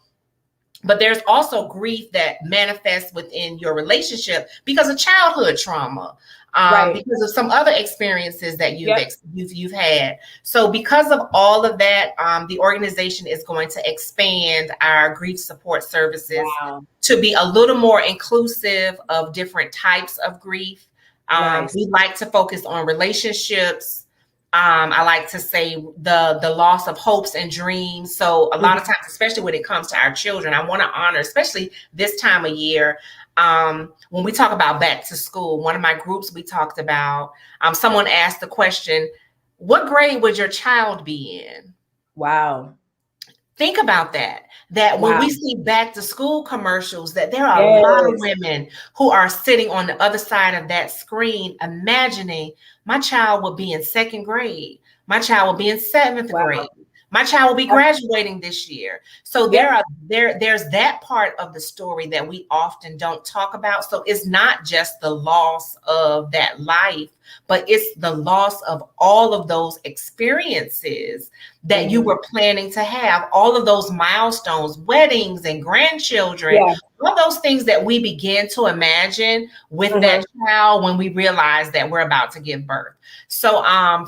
But there's also grief that manifests within your relationship because of childhood trauma, because of some other experiences that you've had. So because of all of that, the organization is going to expand our grief support services to be a little more inclusive of different types of grief. We like to focus on relationships. I like to say the loss of hopes and dreams. So a lot of times, especially when it comes to our children, I want to honor, especially this time of year, when we talk about back to school. One of my groups we talked about, someone asked the question, what grade would your child be in? Wow. Think about that. That Wow. when we see back to school commercials, that there are a lot of women who are sitting on the other side of that screen, imagining my child will be in 2nd grade. My child will be in 7th grade. My child will be graduating this year. So there's that part of the story that we often don't talk about. So it's not just the loss of that life, but it's the loss of all of those experiences that you were planning to have, all of those milestones, weddings and grandchildren, all those things that we begin to imagine with that child when we realize that we're about to give birth. So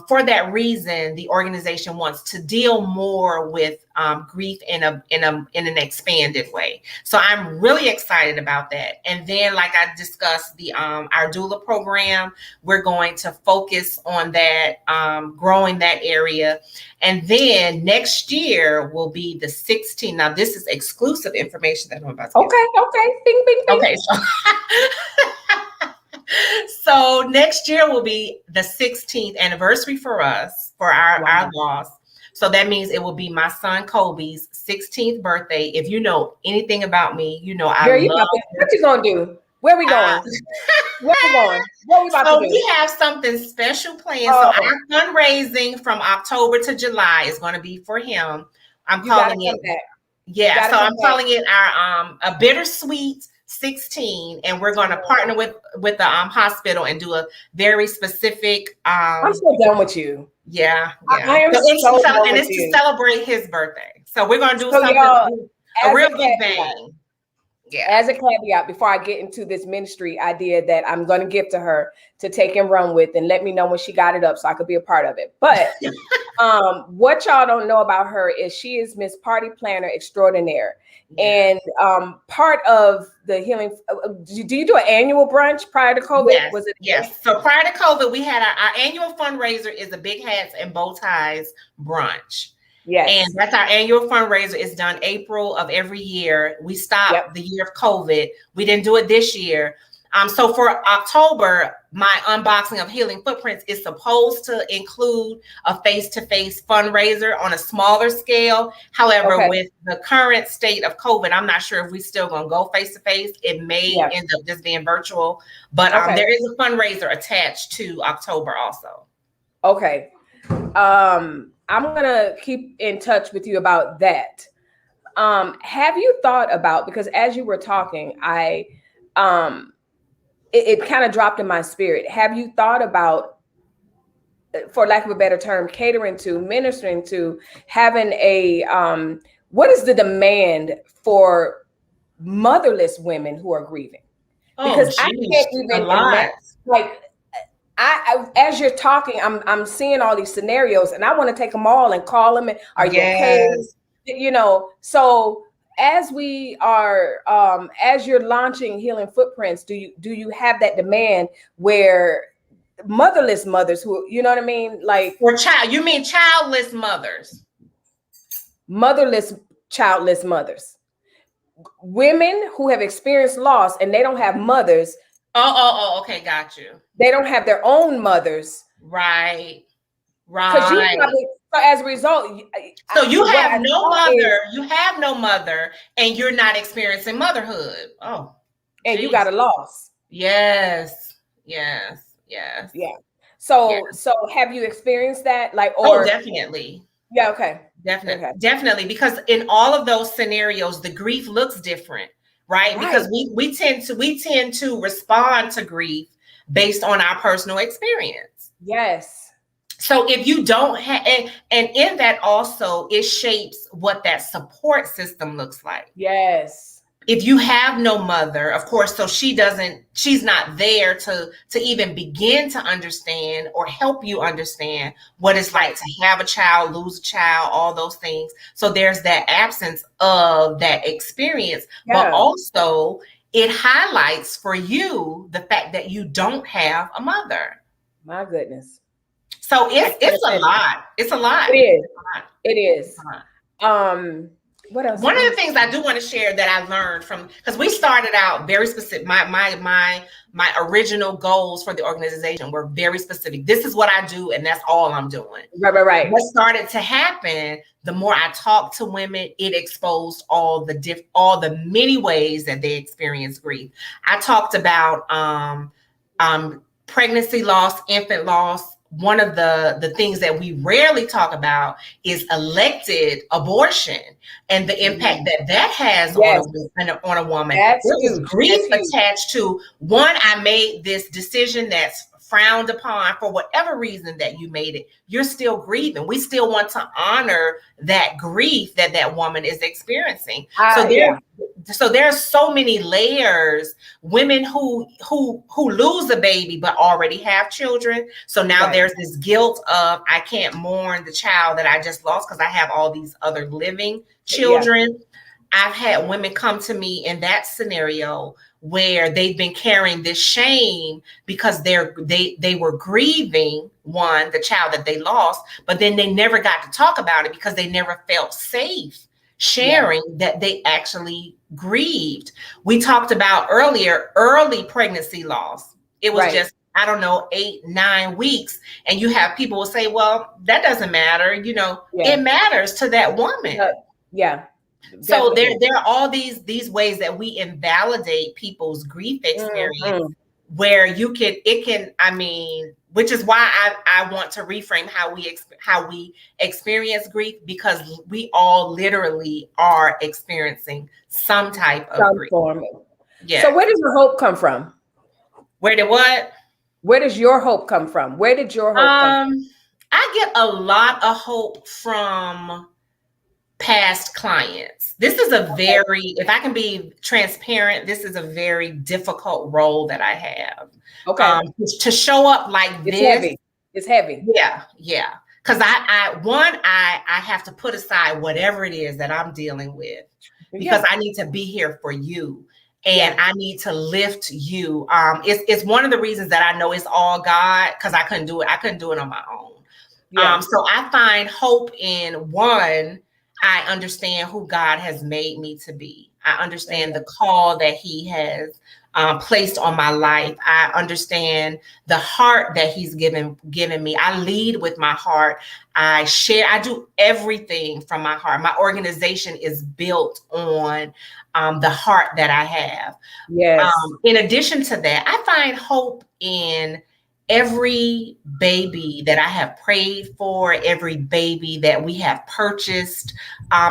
for that reason, the organization wants to deal more with grief in an expanded way. So I'm really excited about that. And then, like I discussed, the our doula program, we're going to focus on that, growing that area. And then next year will be the 16th. Now, this is exclusive information that I'm about to give. Okay. Bing, bing, bing. Okay. So next year will be the 16th anniversary for us, for our loss. So that means it will be my son Kobe's 16th birthday. If you know anything about me, you know I love. What you gonna do? Where we going? Where we going? What we about to do? We have something special planned. So our fundraising from October to July is going to be for him. I'm calling it. Yeah, so I'm calling it our a bittersweet 16, and we're going to partner with the hospital and do a very specific. I'm so done with you. Yeah. I am so done with you. To celebrate his birthday. So we're going to do something, a real big bang. Yeah. As a caveat, before I get into this ministry idea that I'm going to give to her to take and run with, and let me know when she got it up so I could be a part of it. But what y'all don't know about her is she is Miss Party Planner Extraordinaire. And part of the healing, do you do an annual brunch prior to COVID? Yes. Yes. So prior to COVID, we had our annual fundraiser is a big hats and bow ties brunch. Yes. And that's our annual fundraiser. It's done April of every year. We stopped the year of COVID. We didn't do it this year. So for October, my unboxing of Healing Footprints is supposed to include a face-to-face fundraiser on a smaller scale. However, with the current state of COVID, I'm not sure if we're still going to go face-to-face. It may end up just being virtual, but there is a fundraiser attached to October also. Okay. I'm going to keep in touch with you about that. Have you thought about, because as you were talking, it kind of dropped in my spirit. Have you thought about, for lack of a better term, catering to, ministering to, having what is the demand for motherless women who are grieving? Because I can't even imagine, like, I as you're talking, I'm seeing all these scenarios, and I want to take them all and call them. And are you okay? You know, so as we are, as you're launching Healing Footprints, do you have that demand where motherless mothers who, you know what I mean, like, or you mean childless mothers, motherless, childless mothers, women who have experienced loss and they don't have mothers. Okay, got you. They don't have their own mothers. Right. Because you probably, so as a result, so you have no mother. You have no mother, and you're not experiencing motherhood. Oh, and you got a loss. Yes. Yeah. So have you experienced that? Like, or definitely. Yeah. Okay. Definitely, because in all of those scenarios, the grief looks different. Right? Because we tend to respond to grief based on our personal experience. Yes. So if you don't have, and in that also, it shapes what that support system looks like. Yes. If you have no mother, of course, so she's not there to even begin to understand or help you understand what it's like to have a child, lose a child, all those things. So there's that absence of that experience, but also it highlights for you the fact that you don't have a mother. My goodness. So it's a lot. It's a lot. It is. What else? One of the things I do want to share that I learned from, because we started out very specific. My original goals for the organization were very specific. This is what I do, and that's all I'm doing. Right. What started to happen, the more I talked to women, it exposed all the many ways that they experience grief. I talked about pregnancy loss, infant loss. One of the things that we rarely talk about is elected abortion and the impact that has on a woman. That's There is grief That's attached to, one, I made this decision that's frowned upon for whatever reason that you made it. You're still grieving. We still want to honor that grief that woman is experiencing. So there's so many layers. Women who lose a baby but already have children. So now there's this guilt of, I can't mourn the child that I just lost because I have all these other living children. I've had women come to me in that scenario where they've been carrying this shame because they were grieving, one, the child that they lost, but then they never got to talk about it because they never felt safe sharing that they actually grieved. We talked about earlier, early pregnancy loss. It was just, I don't know, 8-9 weeks. And you have people will say, well, that doesn't matter. You know, it matters to that woman. So there are all these ways that we invalidate people's grief experience, where which is why I want to reframe how we experience grief, because we all literally are experiencing some type of grief. Yeah. So where does your hope come from? Where did what? Where does your hope come from? Where did your hope come from? I get a lot of hope from past clients. This is a very, if I can be transparent, this is a very difficult role that I have. To show up like this. It's heavy. Yeah. Because I have to put aside whatever it is that I'm dealing with, because I need to be here for you. And I need to lift you. It's one of the reasons that I know it's all God, because I couldn't do it. I couldn't do it on my own. So I find hope in, one, I understand who God has made me to be. I understand the call that He has placed on my life. I understand the heart that He's given me. I lead with my heart. I do everything from my heart. My organization is built on the heart that I have. In addition to that, I find hope in every baby that I have prayed for, every baby that we have purchased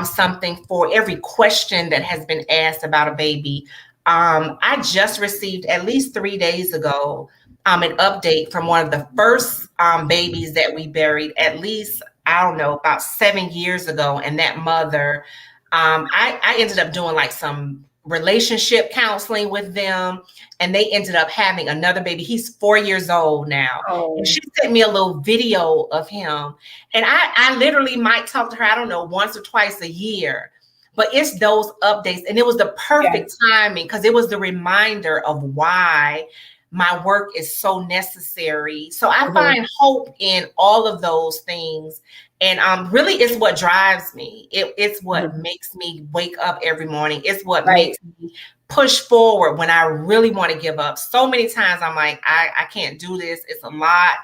something for, every question that has been asked about a baby. I just received, at least 3 days ago, an update from one of the first babies that we buried, at least, I don't know, about 7 years ago. And that mother, I ended up doing like some relationship counseling with them, and they ended up having another baby. He's 4 years old now. And she sent me a little video of him. And I literally might talk to her, I don't know, once or twice a year. But it's those updates. And it was the perfect timing, because it was the reminder of why my work is so necessary. So I find hope in all of those things. And really, it's what drives me. It's what makes me wake up every morning. It's what makes me push forward when I really want to give up. So many times I'm like, I can't do this. It's a lot.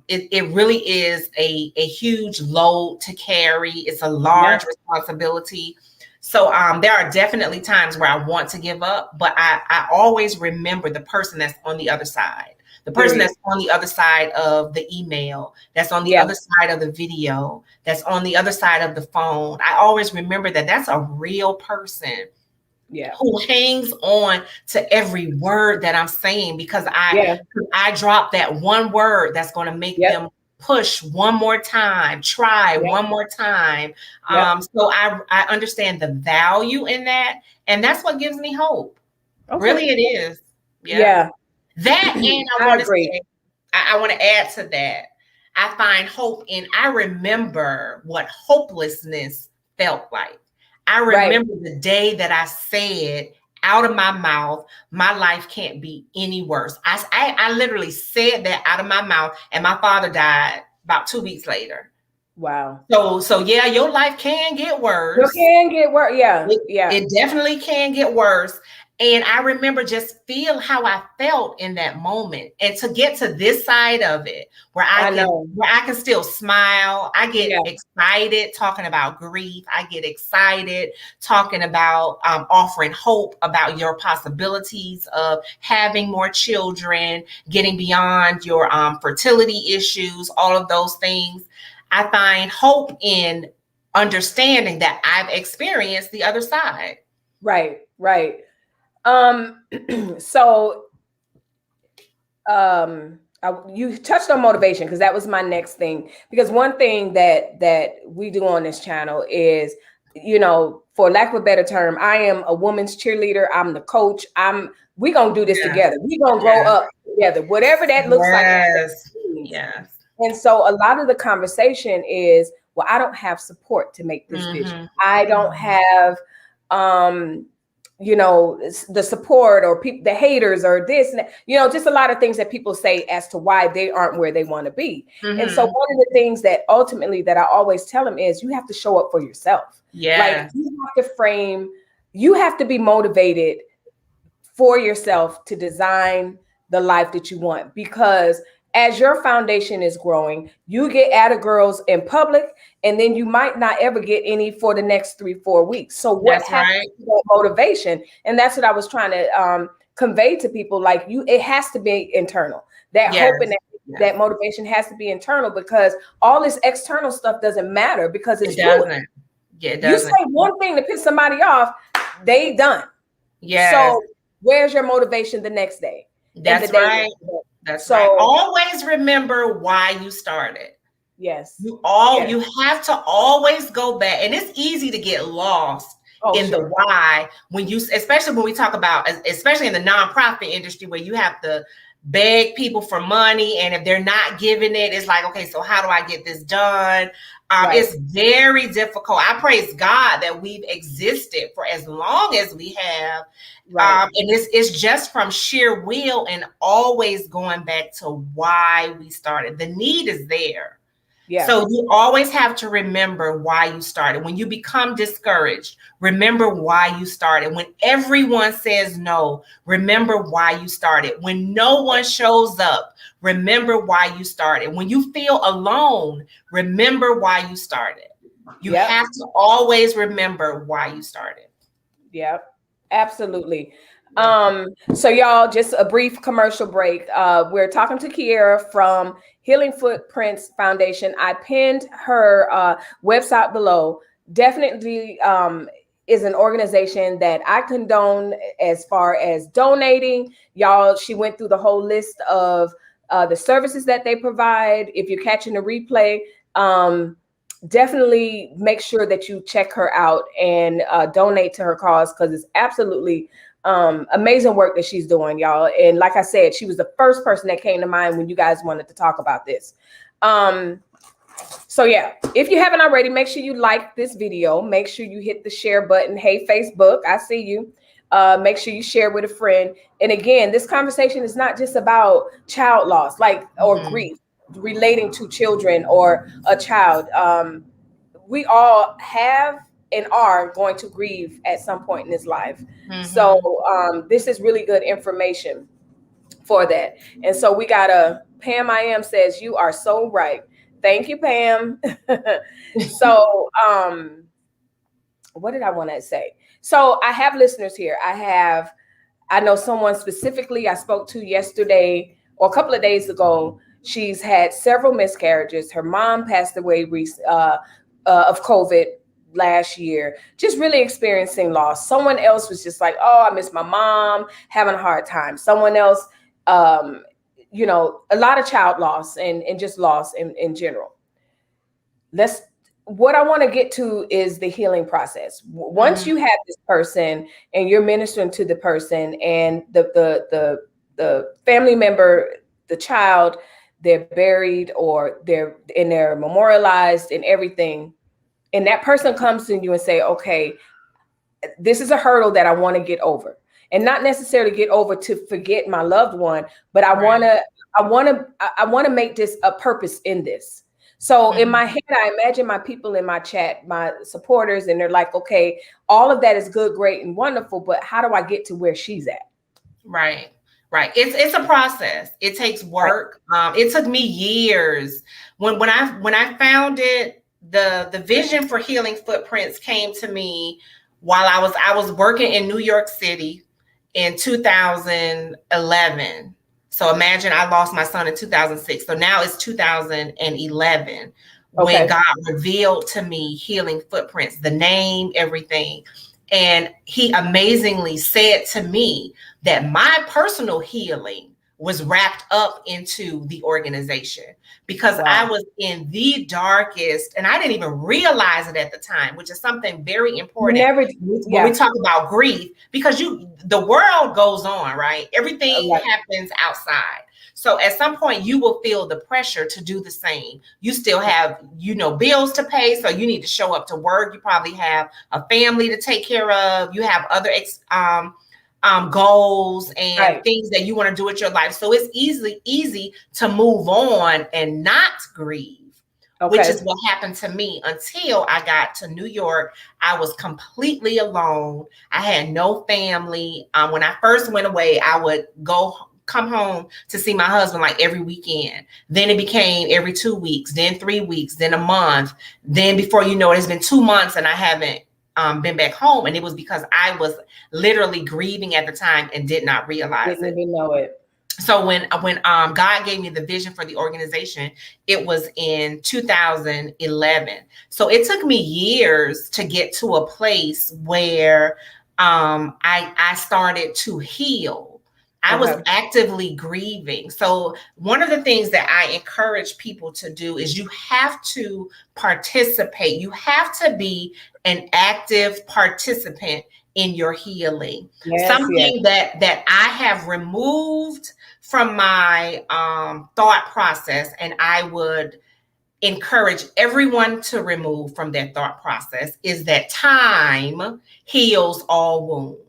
It really is a huge load to carry. It's a large responsibility. So there are definitely times where I want to give up, but I always remember the person that's on the other side. The person that's on the other side of the email, that's on the other side of the video, that's on the other side of the phone. I always remember that that's a real person who hangs on to every word that I'm saying, because I drop that one word that's going to make them push one more time, try one more time. So I understand the value in that. And that's what gives me hope. Really, it is. That, and I want to add to that. I find hope in, I remember what hopelessness felt like. I remember the day that I said out of my mouth, my life can't be any worse. I literally said that out of my mouth, and my father died about 2 weeks later. Wow. So yeah, your life can get worse. You can get worse. Yeah. It definitely can get worse. And I remember just feel how I felt in that moment. And to get to this side of it, where I can still smile. I get excited talking about grief. I get excited talking about offering hope about your possibilities of having more children, getting beyond your fertility issues, all of those things. I find hope in understanding that I've experienced the other side. Right. So you touched on motivation, because that was my next thing. Because one thing that we do on this channel is, for lack of a better term, I am a woman's cheerleader. I'm the coach. We gonna do this together. We gonna grow up together, whatever that looks like. Yes. And so a lot of the conversation is, well, I don't have support to make this vision. I don't have, the support, or the haters, or this, and that, just a lot of things that people say as to why they aren't where they want to be. And so one of the things that ultimately that I always tell them is, you have to show up for yourself. Like, you have to be motivated for yourself to design the life that you want, because as your foundation is growing, you get atta girls in public, and then you might not ever get any for the next 3-4 weeks. So what happens to that motivation? And that's what I was trying to convey to people. Like, it has to be internal. That hope and that motivation has to be internal, because all this external stuff doesn't matter, because it's doesn't. Yeah, it doesn't. You say one thing to piss somebody off, they done. Yeah. So where's your motivation the next day? That's right. That's right. Always remember why you started. Yes. You have to always go back. And it's easy to get lost in the why, especially when we talk about, especially in the nonprofit industry, where you have to beg people for money. And if they're not giving it, it's like, okay, so how do I get this done? It's very difficult. I praise God that we've existed for as long as we have. And it's just from sheer will and always going back to why we started. The need is there. Yeah. So you always have to remember why you started. When you become discouraged, remember why you started. When everyone says no, remember why you started. When no one shows up, remember why you started. When you feel alone, remember why you started. You have to always remember why you started. Yep, absolutely. So y'all, just a brief commercial break. We're talking to Kierra from Healing Footprints Foundation. I pinned her website below. Definitely is an organization that I condone as far as donating. Y'all, she went through the whole list of the services that they provide. If you're catching the replay, definitely make sure that you check her out and donate to her cause, because it's absolutely amazing work that she's doing, y'all. And like I said, she was the first person that came to mind when you guys wanted to talk about this. So yeah, if you haven't already, make sure you like this video. Make sure you hit the share button. Hey, Facebook, I see you. Make sure you share with a friend. And again, this conversation is not just about child loss, or grief relating to children or a child. We all have and are going to grieve at some point in this life. So this is really good information for that. And so we got Pam I am says, you are so right. Thank you, Pam. So what did I want to say? So I have listeners here. I know someone specifically I spoke to yesterday or a couple of days ago. She's had several miscarriages. Her mom passed away of COVID last year, just really experiencing loss. Someone else was just like, oh, I miss my mom, having a hard time. Someone else, a lot of child loss and just loss in general. What I want to get to is the healing process. Once you have this person and you're ministering to the person and the family member, the child, they're buried or they're memorialized and everything. And that person comes to you and say, okay, this is a hurdle that I want to get over, and not necessarily get over to forget my loved one, but I want to make this a purpose in this. So in my head, I imagine my people in my chat, my supporters, and they're like, okay, all of that is good, great, and wonderful, but how do I get to where she's at? Right. It's a process. It takes work. It took me years. When I found it, the vision for Healing Footprints came to me while I was working in New York City in 2011. So imagine I lost my son in 2006. So now it's 2011 when God revealed to me Healing Footprints, the name, everything. And he amazingly said to me that my personal healing was wrapped up into the organization because I was in the darkest, and I didn't even realize it at the time, which is something very important when we talk about grief, because the world goes on, right? Everything happens outside. So at some point you will feel the pressure to do the same. You still have, bills to pay. So you need to show up to work. You probably have a family to take care of. You have other goals and things that you want to do with your life. So it's easy to move on and not grieve, which is what happened to me until I got to New York. I was completely alone. I had no family. When I first went away, I would come home to see my husband like every weekend. Then it became every 2 weeks, then 3 weeks, then a month. Then before you know it, it's been 2 months and I haven't been back home. And it was because I was literally grieving at the time and did not realize Didn't even know it. So when God gave me the vision for the organization, it was in 2011. So it took me years to get to a place where I started to heal. I was actively grieving. So one of the things that I encourage people to do is you have to participate. You have to be an active participant in your healing. Something that I have removed from my thought process, and I would encourage everyone to remove from their thought process, is that time heals all wounds.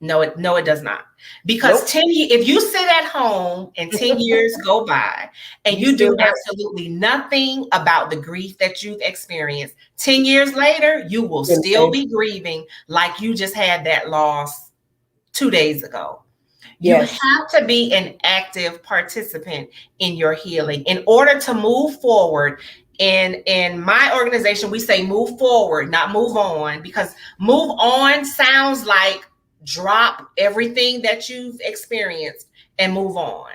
No, it does not. Because if you sit at home and 10 years go by and you do absolutely nothing about the grief that you've experienced, 10 years later, you will still be grieving like you just had that loss 2 days ago. You have to be an active participant in your healing in order to move forward. In my organization, we say move forward, not move on, because move on sounds like drop everything that you've experienced and move on.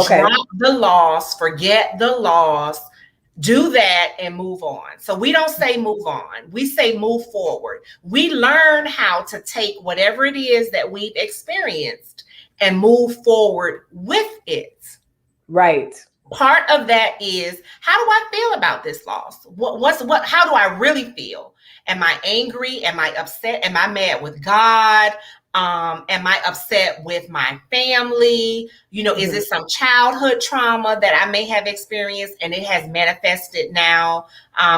Drop the loss, forget the loss, do that and move on. So we don't say move on. We say move forward. We learn how to take whatever it is that we've experienced and move forward with it. Right. Part of that is, how do I feel about this loss? How do I really feel? Am I angry? Am I upset? Am I mad with God? Am I upset with my family? Is it some childhood trauma that I may have experienced and it has manifested now?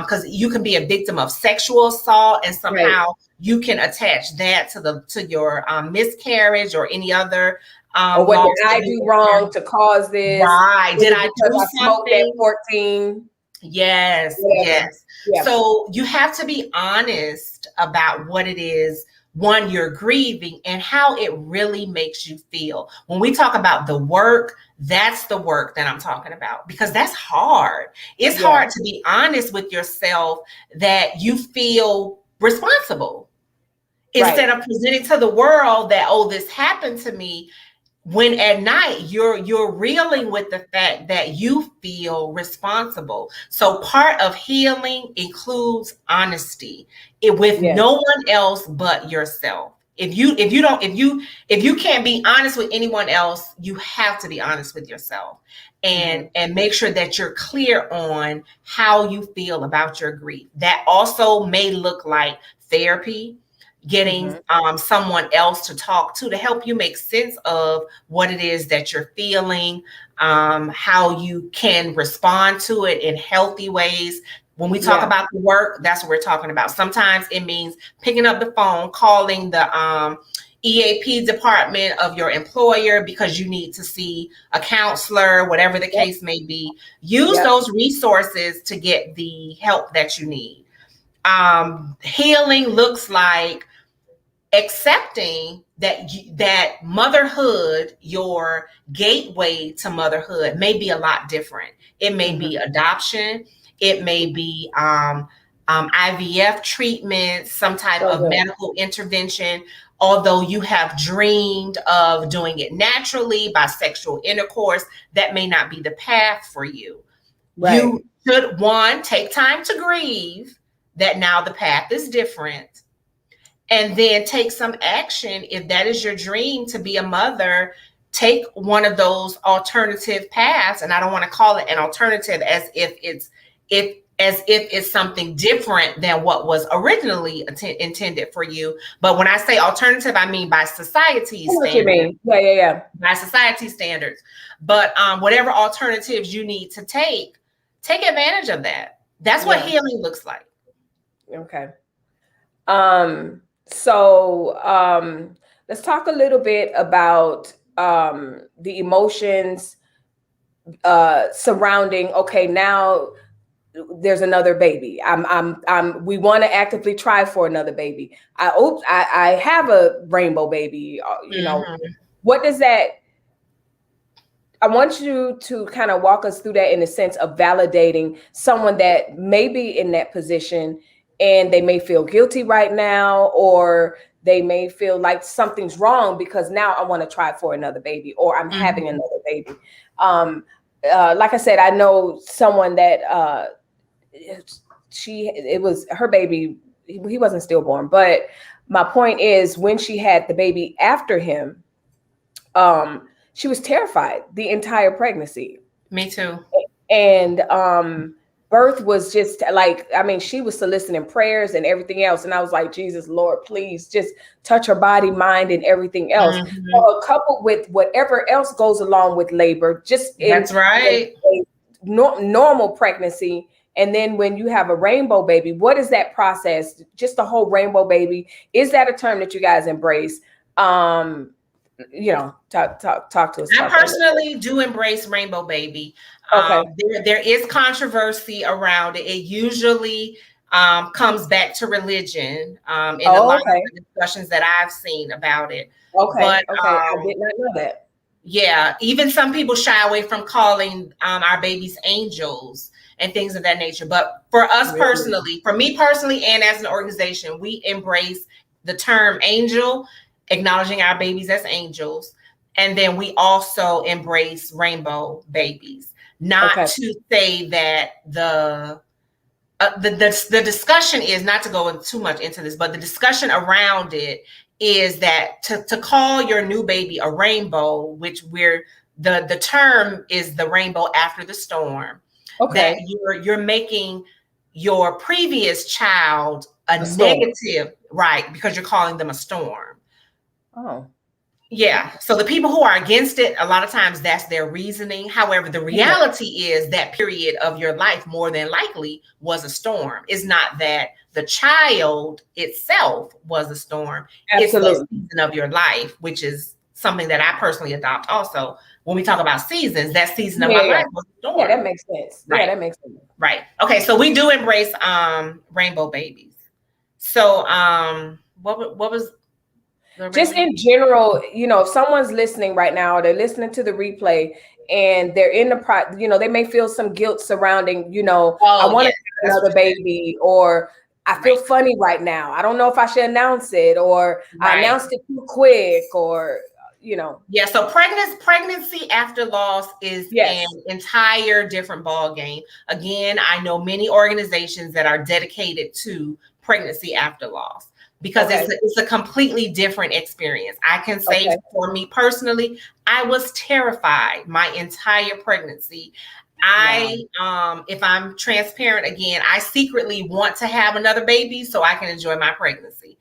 Because you can be a victim of sexual assault and somehow you can attach that to your miscarriage or any other. Or what did I do wrong to cause this? Right. Did I do something? At 14? Yes. Yeah. So you have to be honest about what it is, one, you're grieving and how it really makes you feel. When we talk about the work, that's the work that I'm talking about, because that's hard. It's hard to be honest with yourself that you feel responsible instead of presenting to the world that, oh, this happened to me. When at night you're reeling with the fact that you feel responsible. So part of healing includes honesty with no one else but yourself. If you can't be honest with anyone else, you have to be honest with yourself and make sure that you're clear on how you feel about your grief. That also may look like therapy, getting someone else to talk to help you make sense of what it is that you're feeling, how you can respond to it in healthy ways. When we talk about the work, that's what we're talking about. Sometimes it means picking up the phone, calling the EAP department of your employer because you need to see a counselor, whatever the case may be. Use those resources to get the help that you need. Healing looks like accepting that motherhood, your gateway to motherhood, may be a lot different. It may be adoption. It may be IVF treatment, some type of medical intervention. Although you have dreamed of doing it naturally by sexual intercourse, that may not be the path for you. Right. You should, one, take time to grieve that now the path is different. And then take some action. If that is your dream to be a mother, take one of those alternative paths. And I don't want to call it an alternative as if it's something different than what was originally intended for you. But when I say alternative, I mean by society's standards. Yeah. By society standards. But whatever alternatives you need to take advantage of that. That's what healing looks like. Okay. So let's talk a little bit about the emotions surrounding, okay, now there's another baby. We want to actively try for another baby. I have a rainbow baby, you know. What does that, I want you to kind of walk us through that in the sense of validating someone that may be in that position and they may feel guilty right now, or they may feel like something's wrong because now I want to try for another baby, or I'm having another baby. Like I said, I know someone that it was her baby. He wasn't stillborn, but my point is when she had the baby after him, she was terrified the entire pregnancy. Me too. And birth was just like, I mean, she was soliciting prayers and everything else. And I was like, Jesus, Lord, please just touch her body, mind, and everything else. So coupled with whatever else goes along with labor, just that's right. Normal pregnancy. And then when you have a rainbow baby, what is that process? Just the whole rainbow baby. Is that a term that you guys embrace? You know, talk to us. I personally do embrace rainbow baby. Okay. There is controversy around it. It usually comes back to religion in a lot of the discussions that I've seen about it. Okay. But, I did not know that. Yeah. Even some people shy away from calling our babies angels and things of that nature. But for us personally, for me personally, and as an organization, we embrace the term angel, acknowledging our babies as angels. And then we also embrace rainbow babies. Not to say that the discussion is, not to go too much into this, but the discussion around it is that to call your new baby a rainbow, which the term is the rainbow after the storm, that you're making your previous child a negative, right? Because you're calling them a storm. Oh. Yeah. So the people who are against it, a lot of times that's their reasoning. However, the reality is that period of your life more than likely was a storm. It's not that the child itself was a storm. Absolutely. It's the season of your life, which is something that I personally adopt also. When we talk about seasons, that season of my life was a storm. Yeah, that makes sense. Right. Yeah, that makes sense. Right. Okay. So we do embrace rainbow babies. So what was just in general, you know, if someone's listening right now, they're listening to the replay and they're in the they may feel some guilt surrounding, you know, I want to have another baby, or I feel funny right now. I don't know if I should announce it, or I announced it too quick, or, you know. Yeah. So pregnancy after loss is an entire different ball game. Again, I know many organizations that are dedicated to pregnancy after loss, because it's a completely different experience. I can say for me personally, I was terrified my entire pregnancy. If I'm transparent again, I secretly want to have another baby so I can enjoy my pregnancy.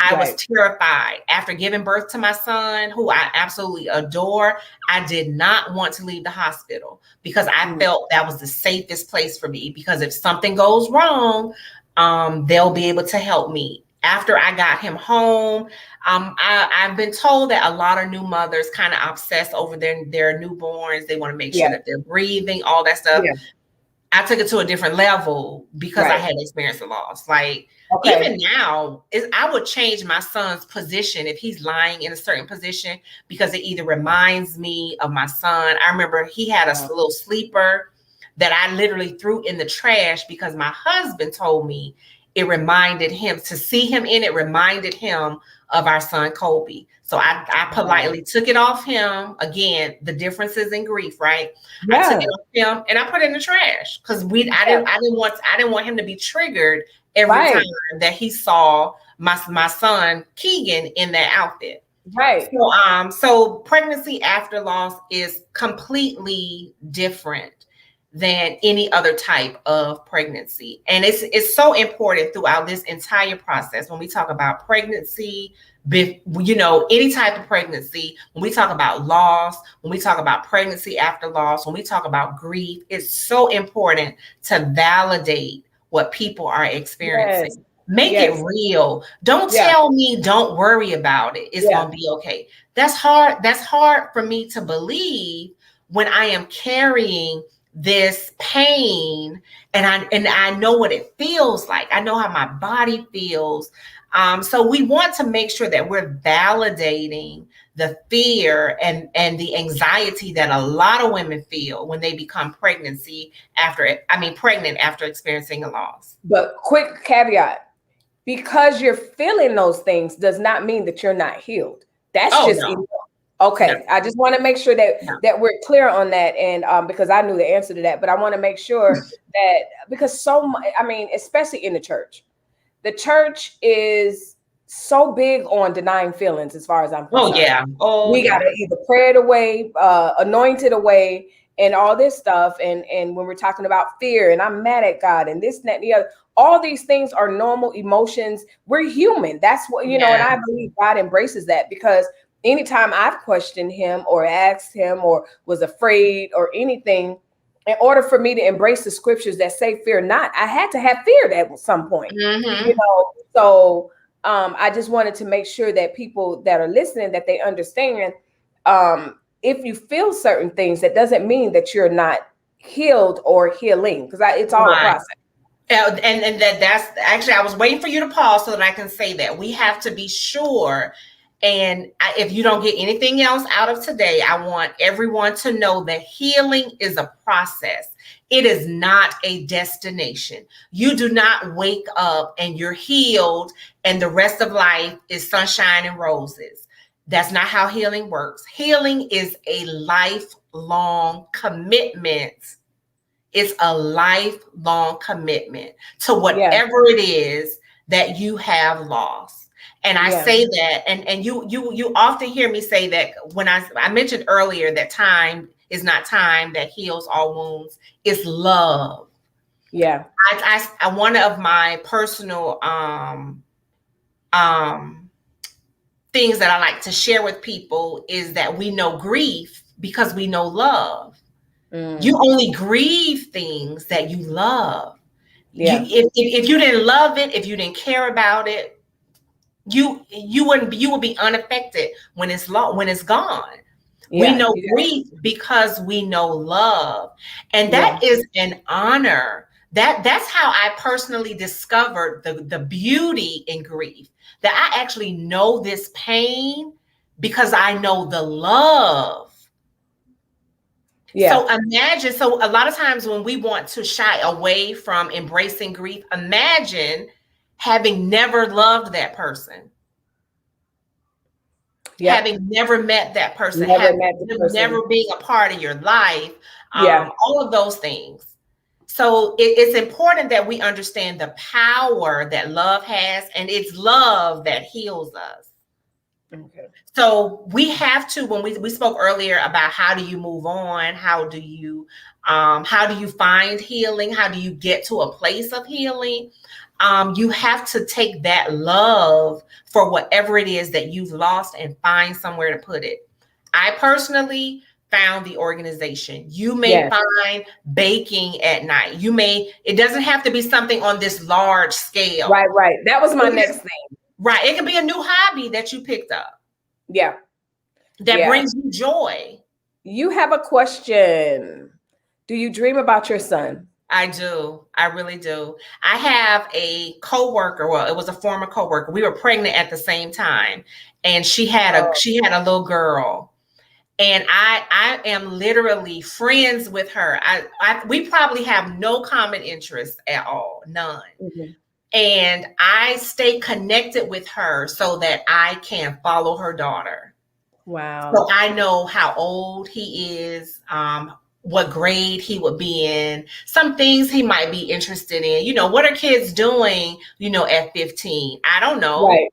I was terrified after giving birth to my son, who I absolutely adore. I did not want to leave the hospital because I felt that was the safest place for me, because if something goes wrong, they'll be able to help me. after I got him home. I've been told that a lot of new mothers kind of obsess over their newborns. They want to make sure that they're breathing, all that stuff. Yeah. I took it to a different level because I had experienced the loss. Like even now, I would change my son's position if he's lying in a certain position because it either reminds me of my son. I remember he had a little sleeper that I literally threw in the trash because my husband told me it reminded him, to see him in it reminded him of our son Kobe. So I politely took it off him. Again, the differences in grief, right? Yeah. I took it off him and I put it in the trash because I didn't want him to be triggered every time that he saw my son Keegan in that outfit. Right. So pregnancy after loss is completely different than any other type of pregnancy. And it's so important throughout this entire process when we talk about pregnancy, any type of pregnancy, when we talk about loss, when we talk about pregnancy after loss, when we talk about grief, it's so important to validate what people are experiencing. Yes. Make it real. Don't tell me, don't worry about it. It's going to be okay. That's hard. That's hard for me to believe when I am carrying this pain and I know what it feels like. I know how my body feels. So we want to make sure that we're validating the fear and the anxiety that a lot of women feel when they become pregnant after experiencing a loss. But quick caveat, because you're feeling those things does not mean that you're not healed. That's okay. No. I just want to make sure that we're clear on that. And because I knew the answer to that, but I want to make sure that because especially in the church is so big on denying feelings as far as I'm concerned. We got to either pray it away, anoint it away, and all this stuff. And when we're talking about fear and I'm mad at God and this, and that, and the other, all these things are normal emotions. We're human. That's what, and I believe God embraces that because anytime I've questioned him or asked him or was afraid or anything, in order for me to embrace the scriptures that say fear not, I had to have fear at some point. Mm-hmm. So I just wanted to make sure that people that are listening, that they understand if you feel certain things, that doesn't mean that you're not healed or healing, because it's all a process. And that's actually, I was waiting for you to pause so that I can say that we have to be sure. And if you don't get anything else out of today, I want everyone to know that healing is a process. It is not a destination. You do not wake up and you're healed and the rest of life is sunshine and roses. That's not how healing works. Healing is a lifelong commitment. It's a lifelong commitment to whatever it is that you have lost. And I say that, and you often hear me say that when I mentioned earlier that time is not time that heals all wounds. It's love. Yeah. I one of my personal things that I like to share with people is that we know grief because we know love. You only grieve things that you love. Yeah. If you didn't love it, if you didn't care about it, you would be unaffected when it's gone. Yeah, we know grief because we know love, and that is an honor. That's how I personally discovered the beauty in grief. That I actually know this pain because I know the love. Yeah. So imagine. So a lot of times when we want to shy away from embracing grief, imagine having never loved that person, having never met that person, never being a part of your life, all of those things. So it's important that we understand the power that love has, and it's love that heals us. Okay. So we have to, when we spoke earlier about how do you move on, how do you find healing, how do you get to a place of healing? You have to take that love for whatever it is that you've lost and find somewhere to put it. I personally found the organization. You may find baking at night. It doesn't have to be something on this large scale. Right. That was my next thing. Right. It could be a new hobby that you picked up. Yeah. That brings you joy. You have a question. Do you dream about your son? I do. I really do. I have a coworker. Well, it was a former coworker. We were pregnant at the same time, and she had a little girl. And I am literally friends with her. We probably have no common interests at all, none. Mm-hmm. And I stay connected with her so that I can follow her daughter. Wow. So I know how old he is, what grade he would be in, some things he might be interested in. You know, what are kids doing, at 15? I don't know. Right.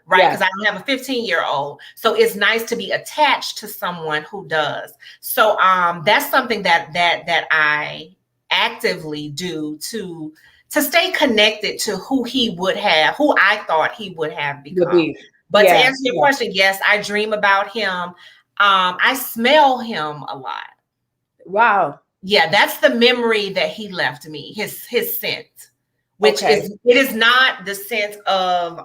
Because I don't have a 15-year-old. So it's nice to be attached to someone who does. So that's something that I actively do to stay connected to who I thought he would have become. But to answer your question, yes, I dream about him. I smell him a lot. Wow. Yeah, that's the memory that he left me, his scent, which it is not the scent of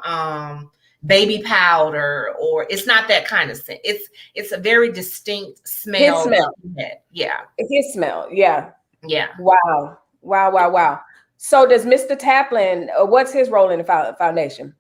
baby powder, or it's not that kind of scent. It's a very distinct smell. His smell. Yeah. His smell. Yeah. Yeah. Wow. So does Mr. Taplin, what's his role in the foundation?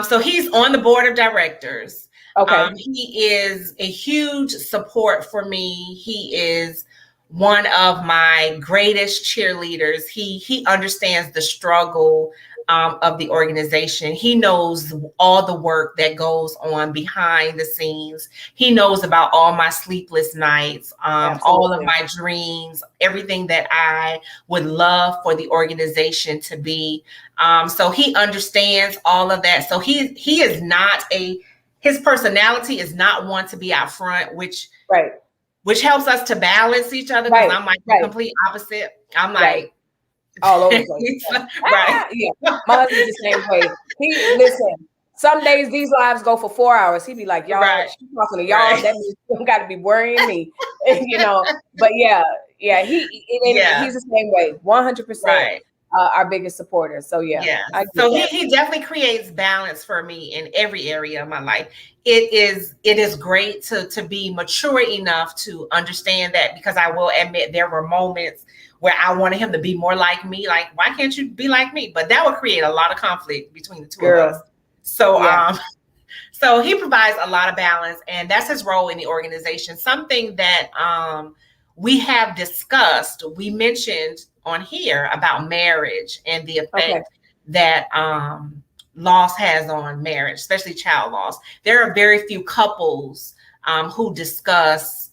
So he's on the board of directors. Okay. He is a huge support for me. He is one of my greatest cheerleaders. He understands the struggle of the organization. He knows all the work that goes on behind the scenes. He knows about all my sleepless nights, all of my dreams, everything that I would love for the organization to be. So he understands all of that. So he is not his personality is not one to be out front, which helps us to balance each other, because I'm like the complete opposite. I'm like all over the place. Yeah. My husband's the same way. Listen, some days these lives go for 4 hours. He'd be like, y'all, she's talking to y'all. That means you got to be worrying me, But he's the same way, 100%. Our biggest supporter. So so he definitely creates balance for me in every area of my life. It is great to be mature enough to understand that, because I will admit there were moments where I wanted him to be more like me. Like, why can't you be like me? But that would create a lot of conflict between the two of us. So so he provides a lot of balance, and that's his role in the organization. Something that we have discussed, we mentioned on here about marriage and the effect that loss has on marriage, especially child loss. There are very few couples who discuss,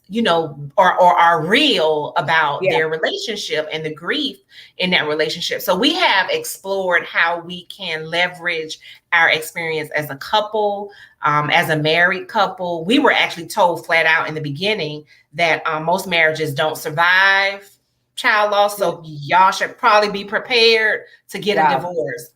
or are real about their relationship and the grief in that relationship. So we have explored how we can leverage our experience as a couple, as a married couple. We were actually told flat out in the beginning that most marriages don't survive child loss. So y'all should probably be prepared to get a divorce.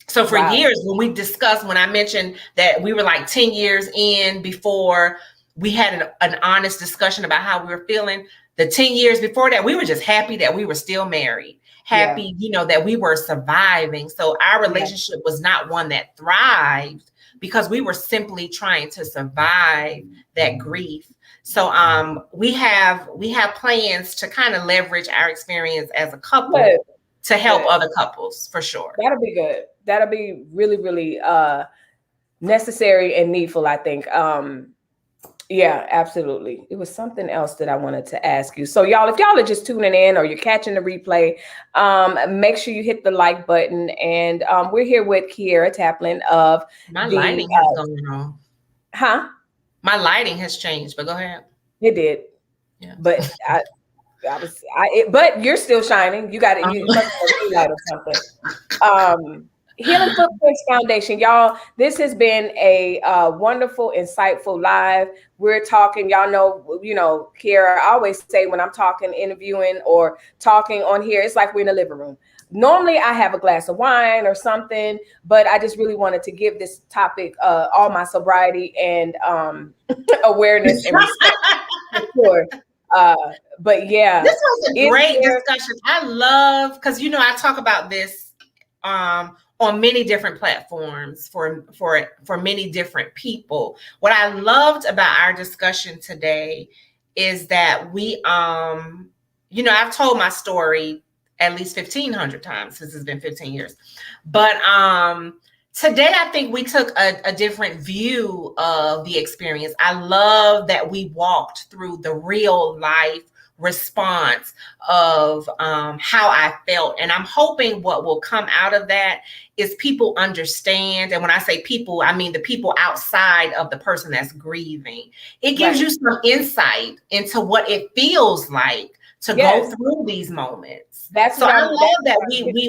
So for years, when I mentioned that we were like 10 years in before we had an honest discussion about how we were feeling, the 10 years before that, we were just happy that we were still married, happy, that we were surviving. So our relationship was not one that thrived, because we were simply trying to survive that grief. So we have plans to kind of leverage our experience as a couple to help other couples, for sure. That'll be good. That'll be really, really necessary and needful, I think. Yeah, absolutely. It was something else that I wanted to ask you. So y'all, if y'all are just tuning in or you're catching the replay, make sure you hit the like button. And we're here with Kierra Taplin of lighting has gone on. Huh? My lighting has changed, but go ahead. It did. Yeah. But but you're still shining. You got it. You must have a light or something. Healing Footprints Foundation, y'all. This has been a wonderful, insightful live. We're talking, y'all know, Kierra, I always say when I'm talking, interviewing, or talking on here, it's like we're in the living room. Normally I have a glass of wine or something, but I just really wanted to give this topic all my sobriety and awareness and respect. for sure. But yeah, this was a great discussion. I love, because I talk about this on many different platforms for many different people. What I loved about our discussion today is that we I've told my story at least 1,500 times since it's been 15 years. But today, I think we took a different view of the experience. I love that we walked through the real life response of how I felt. And I'm hoping what will come out of that is people understand. And when I say people, I mean the people outside of the person that's grieving. It gives you some insight into what it feels like to go through these moments. So I love that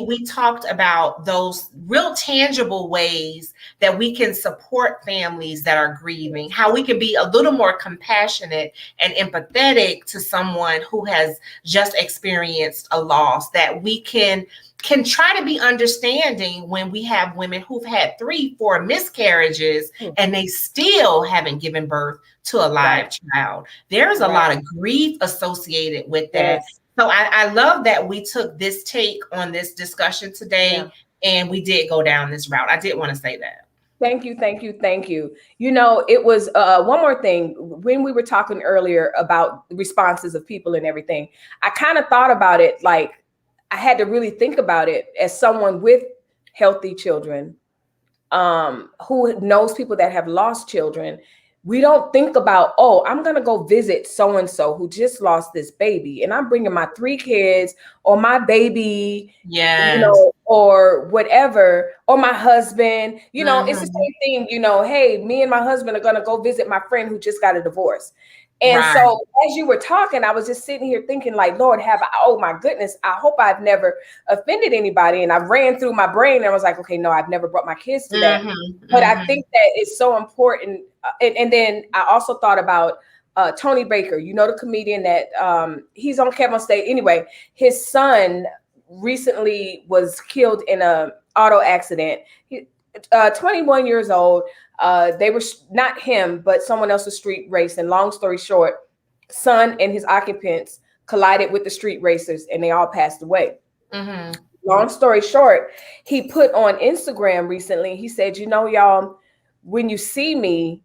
we talked about those real tangible ways that we can support families that are grieving, how we can be a little more compassionate and empathetic to someone who has just experienced a loss, that we can try to be understanding when we have women who've had 3-4 miscarriages and they still haven't given birth to a live child. There's a lot of grief associated with that. So I love that we took this take on this discussion today, and we did go down this route. I did want to say that. Thank you. It was one more thing. When we were talking earlier about responses of people and everything, I kind of thought about it like I had to really think about it as someone with healthy children, who knows people that have lost children. We don't think about, oh, I'm going to go visit so-and-so who just lost this baby, and I'm bringing my 3 kids or my baby, or whatever, or my husband, it's the same thing, hey, me and my husband are going to go visit my friend who just got a divorce. And so as you were talking, I was just sitting here thinking like, Lord, oh my goodness, I hope I've never offended anybody. And I ran through my brain and I was like, okay, no, I've never brought my kids to that. But I think that it's so important. And then I also thought about Tony Baker, the comedian that he's on Kevin State. Anyway, his son recently was killed in a auto accident. 21 years old. They were not him, but someone else was street racing. Long story short, son and his occupants collided with the street racers and they all passed away. Long story short, he put on Instagram recently, he said, y'all, when you see me,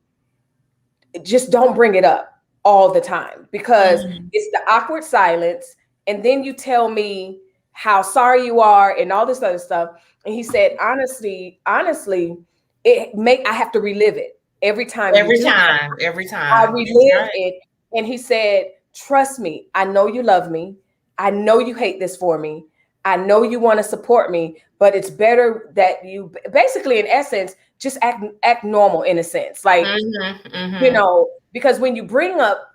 just don't bring it up all the time, because it's the awkward silence. And then you tell me how sorry you are and all this other stuff. And he said, honestly, I have to relive it every time. Every time I relive it. And he said, trust me, I know you love me. I know you hate this for me. I know you want to support me, but it's better that you basically, in essence, just act normal in a sense. Like, because when you bring up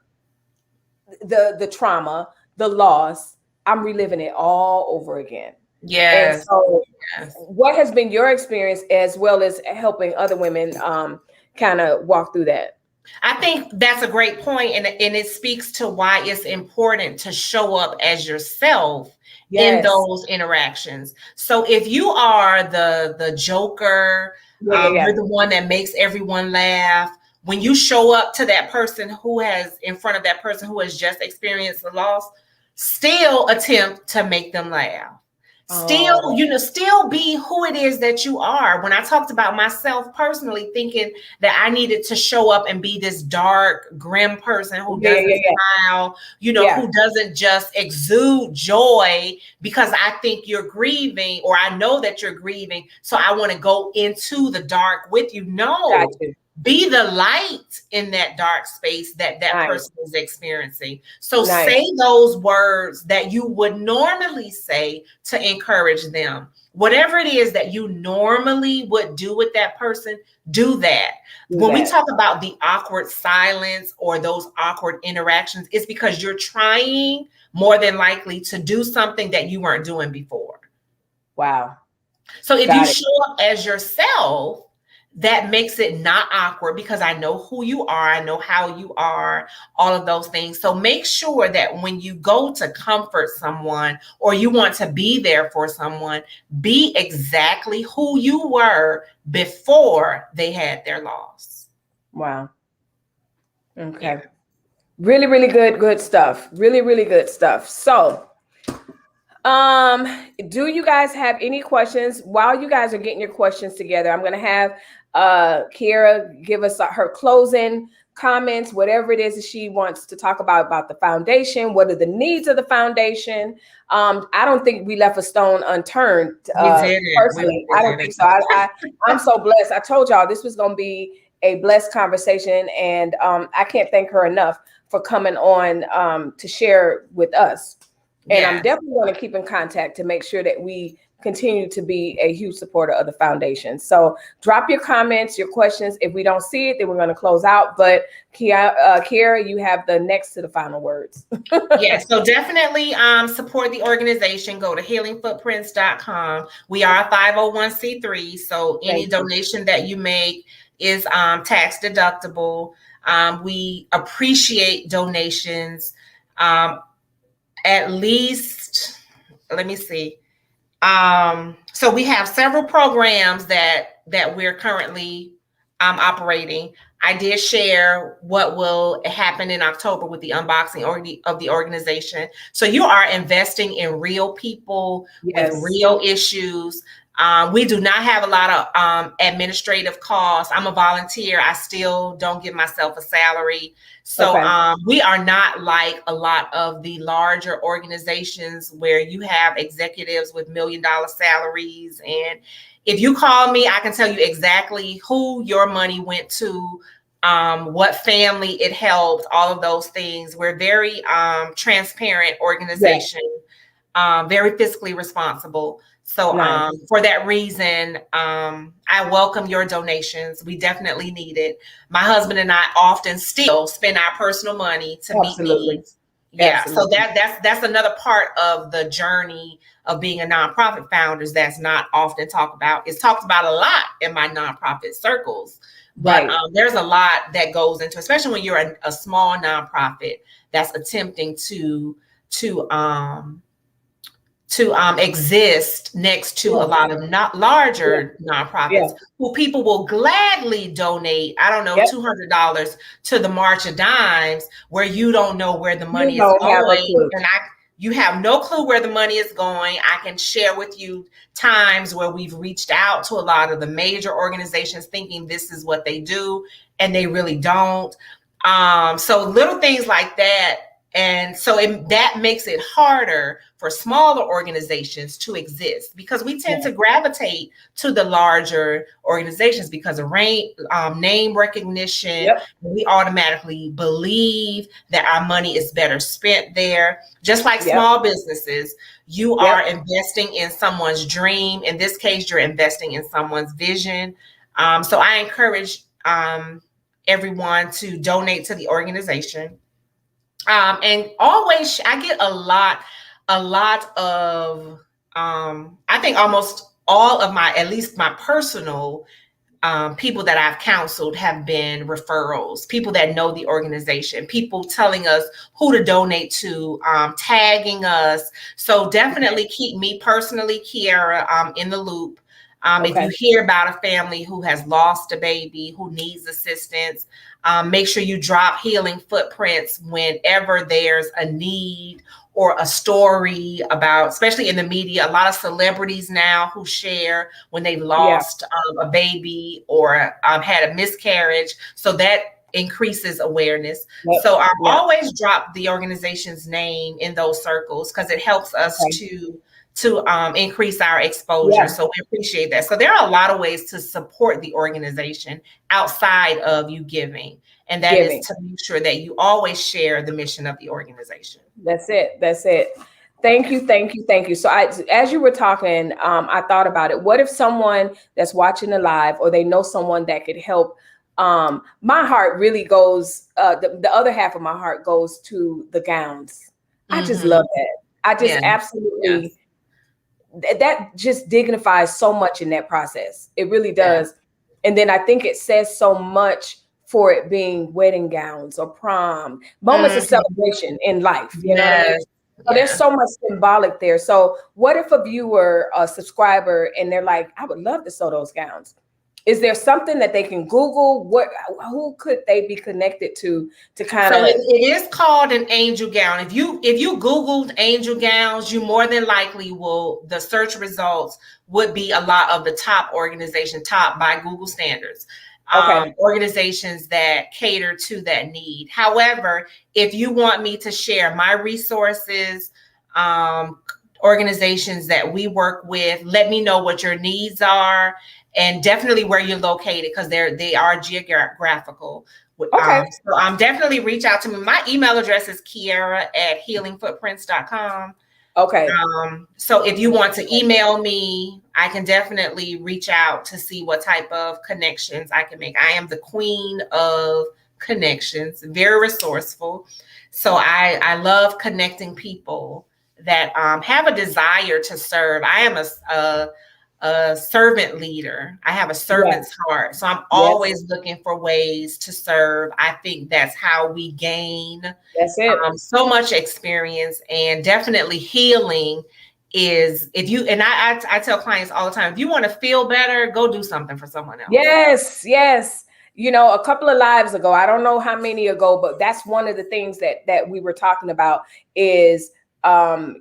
the trauma, the loss, I'm reliving it all over again. And so what has been your experience as well as helping other women kind of walk through that? I think that's a great point, and it speaks to why it's important to show up as yourself in those interactions. So if you are the joker, you're the one that makes everyone laugh, when you show up to that person in front of that person who has just experienced the loss, still attempt to make them laugh. Still be who it is that you are. When I talked about myself personally, thinking that I needed to show up and be this dark, grim person who doesn't smile, who doesn't just exude joy because I think you're grieving or I know that you're grieving, so I want to go into the dark with you. No. Be the light in that dark space that person is experiencing. So say those words that you would normally say to encourage them. Whatever it is that you normally would do with that person, do that. When we talk about the awkward silence or those awkward interactions, it's because you're trying more than likely to do something that you weren't doing before. Wow. So if you show up as yourself, that makes it not awkward because I know who you are. I know how you are, all of those things. So make sure that when you go to comfort someone or you want to be there for someone, be exactly who you were before they had their loss. Wow. Okay. Really, really good stuff. Really, really good stuff. So, do you guys have any questions? While you guys are getting your questions together, I'm going to have Kierra give us her closing comments, whatever it is that she wants to talk about the foundation. What are the needs of the foundation? I don't think we left a stone unturned. Personally, I don't think so. I'm so blessed. I told y'all this was going to be a blessed conversation, and I can't thank her enough for coming on to share with us. And I'm definitely going to keep in contact to make sure that we continue to be a huge supporter of the foundation. So drop your comments, your questions. If we don't see it, then we're going to close out. But Kierra, you have the next to the final words. So definitely support the organization. Go to healingfootprints.com. We are a 501c3. So any donation that you make is tax deductible. We appreciate donations. At least, let me see. So we have several programs that we're currently operating. I did share what will happen in October with the unboxing of the organization. So you are investing in real people with real issues. We do not have a lot of administrative costs. I'm a volunteer. I still don't give myself a salary. So we are not like a lot of the larger organizations where you have executives with $1 million salaries. And if you call me, I can tell you exactly who your money went to, what family it helped, all of those things. We're very transparent organization, very fiscally responsible. So for that reason, I welcome your donations. We definitely need it. My husband and I often still spend our personal money to meet needs. So that's another part of the journey of being a nonprofit founder that's not often talked about. It's talked about a lot in my nonprofit circles, but there's a lot that goes into, especially when you're a small nonprofit that's attempting to exist next to a lot of larger nonprofits who people will gladly donate, I don't know, $200 to the March of Dimes, where you don't know where the money is going. And you have no clue where the money is going. I can share with you times where we've reached out to a lot of the major organizations thinking this is what they do, and they really don't. So little things like that. And so that makes it harder for smaller organizations to exist, because we tend to gravitate to the larger organizations because of name recognition. We automatically believe that our money is better spent there. Just like small businesses, you are investing in someone's dream. In this case, you're investing in someone's vision. So I encourage everyone to donate to the organization. And always, I get a lot of, I think almost all of at least my personal people that I've counseled have been referrals, people that know the organization, people telling us who to donate to, tagging us. So definitely keep me personally, Kierra, in the loop. If you hear about a family who has lost a baby, who needs assistance, make sure you drop Healing Footprints whenever there's a need or a story about, especially in the media, a lot of celebrities now who share when they've lost a baby or had a miscarriage. So that increases awareness. So always drop the organization's name in those circles, because it helps us to increase our exposure. So we appreciate that. So there are a lot of ways to support the organization outside of you giving. And that is to make sure that you always share the mission of the organization. That's it. Thank you. So as you were talking, I thought about it. What if someone that's watching the live, or they know someone that could help? My heart really goes, the other half of my heart goes to the gowns. I just love that. I just absolutely, that just dignifies so much in that process. It really does. And then I think it says so much for it being wedding gowns or prom, moments of celebration in life. You know what I mean? So there's so much symbolic there. So what if a viewer, a subscriber, and they're like, I would love to sew those gowns. Is there something that they can Google? Who could they be connected to kind of? So it is called an angel gown. If you Googled angel gowns, you more than likely will, the search results would be a lot of the top by Google standards. Organizations that cater to that need. However, if you want me to share my resources, organizations that we work with, let me know what your needs are and definitely where you're located, because they are geographical. So I'm definitely reach out to me. My email address is Kierra@healingfootprints.com. So if you want to email me, I can definitely reach out to see what type of connections I can make. I am the queen of connections, very resourceful. So I love connecting people that have a desire to serve. I am a servant leader. I have a servant's heart. So I'm always looking for ways to serve. I think that's how we gain so much experience, and definitely healing is, if you, and I tell clients all the time, if you want to feel better, go do something for someone else. Yes. You know, a couple of lives ago, I don't know how many ago, but that's one of the things that we were talking about is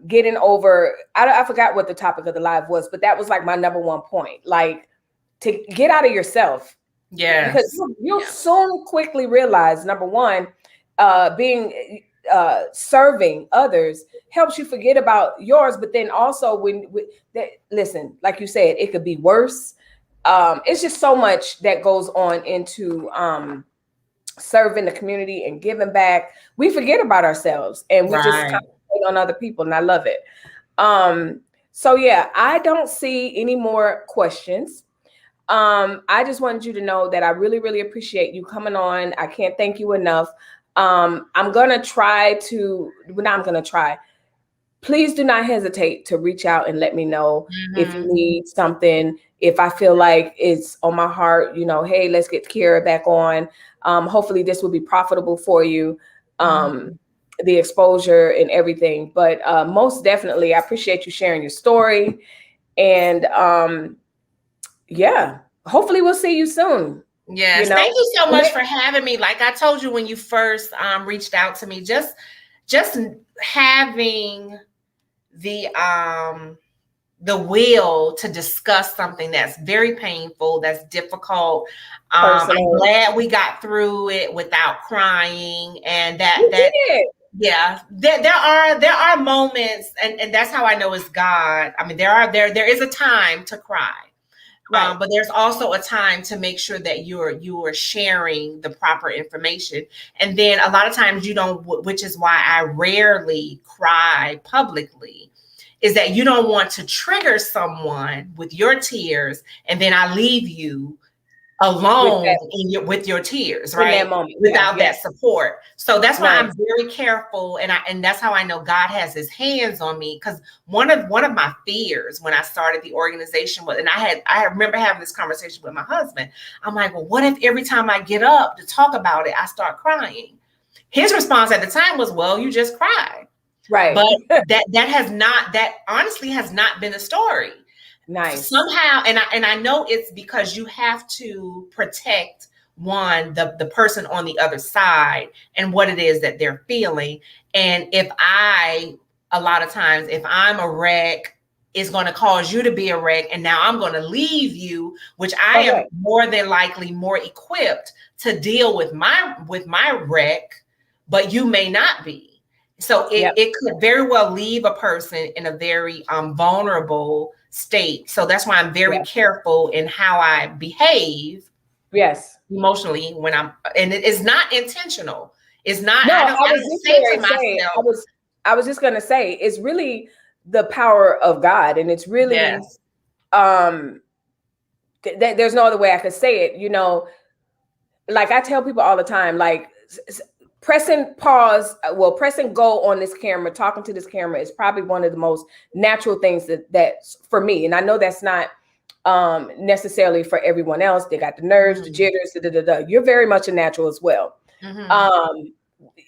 getting over, I forgot what the topic of the live was, but that was like my number one point, like to get out of yourself. Because you'll soon quickly realize, number one, being serving others helps you forget about yours. But then also listen, like you said, it could be worse. It's just so much that goes on into serving the community and giving back. We forget about ourselves and we just concentrate on other people, and I love it. So yeah, I don't see any more questions. I just wanted you to know that I really, really appreciate you coming on. I can't thank you enough. I'm gonna try. Please do not hesitate to reach out and let me know if you need something. If I feel like it's on my heart, you know, hey, let's get Kierra back on. Hopefully this will be profitable for you, the exposure and everything. But most definitely, I appreciate you sharing your story. And yeah, hopefully we'll see you soon. Yes, you know? Thank you so much for having me. Like I told you when you first reached out to me, just having the will to discuss something that's very painful, that's difficult. I'm glad we got through it without crying, and there are moments, and that's how I know it's God. I mean, there is a time to cry. But there's also a time to make sure that you are sharing the proper information. And then a lot of times you don't, which is why I rarely cry publicly, is that you don't want to trigger someone with your tears, and then I leave you alone with your tears, right? In that moment, without that support. So that's why I'm very careful, and that's how I know God has his hands on me. Because one of my fears when I started the organization was, and I remember having this conversation with my husband. I'm like, well, what if every time I get up to talk about it, I start crying? His response at the time was, well, you just cry. Right. But that honestly has not been the story. Nice. Somehow, and I know it's because you have to protect the person on the other side and what it is that they're feeling. And a lot of times, if I'm a wreck, it's going to cause you to be a wreck, and now I'm going to leave you, which I am more than likely more equipped to deal with my wreck, but you may not be. So it could very well leave a person in a very vulnerable state. So that's why I'm very careful in how I behave. Yes. Emotionally and it is not intentional. It's not. No, I was just gonna say it's really the power of God, and it's really there's no other way I could say it. You know, like I tell people all the time, like pressing pause, pressing go on this camera, talking to this camera is probably one of the most natural things that's for me. And I know that's not necessarily for everyone else. They got the nerves, the jitters, You're very much a natural as well.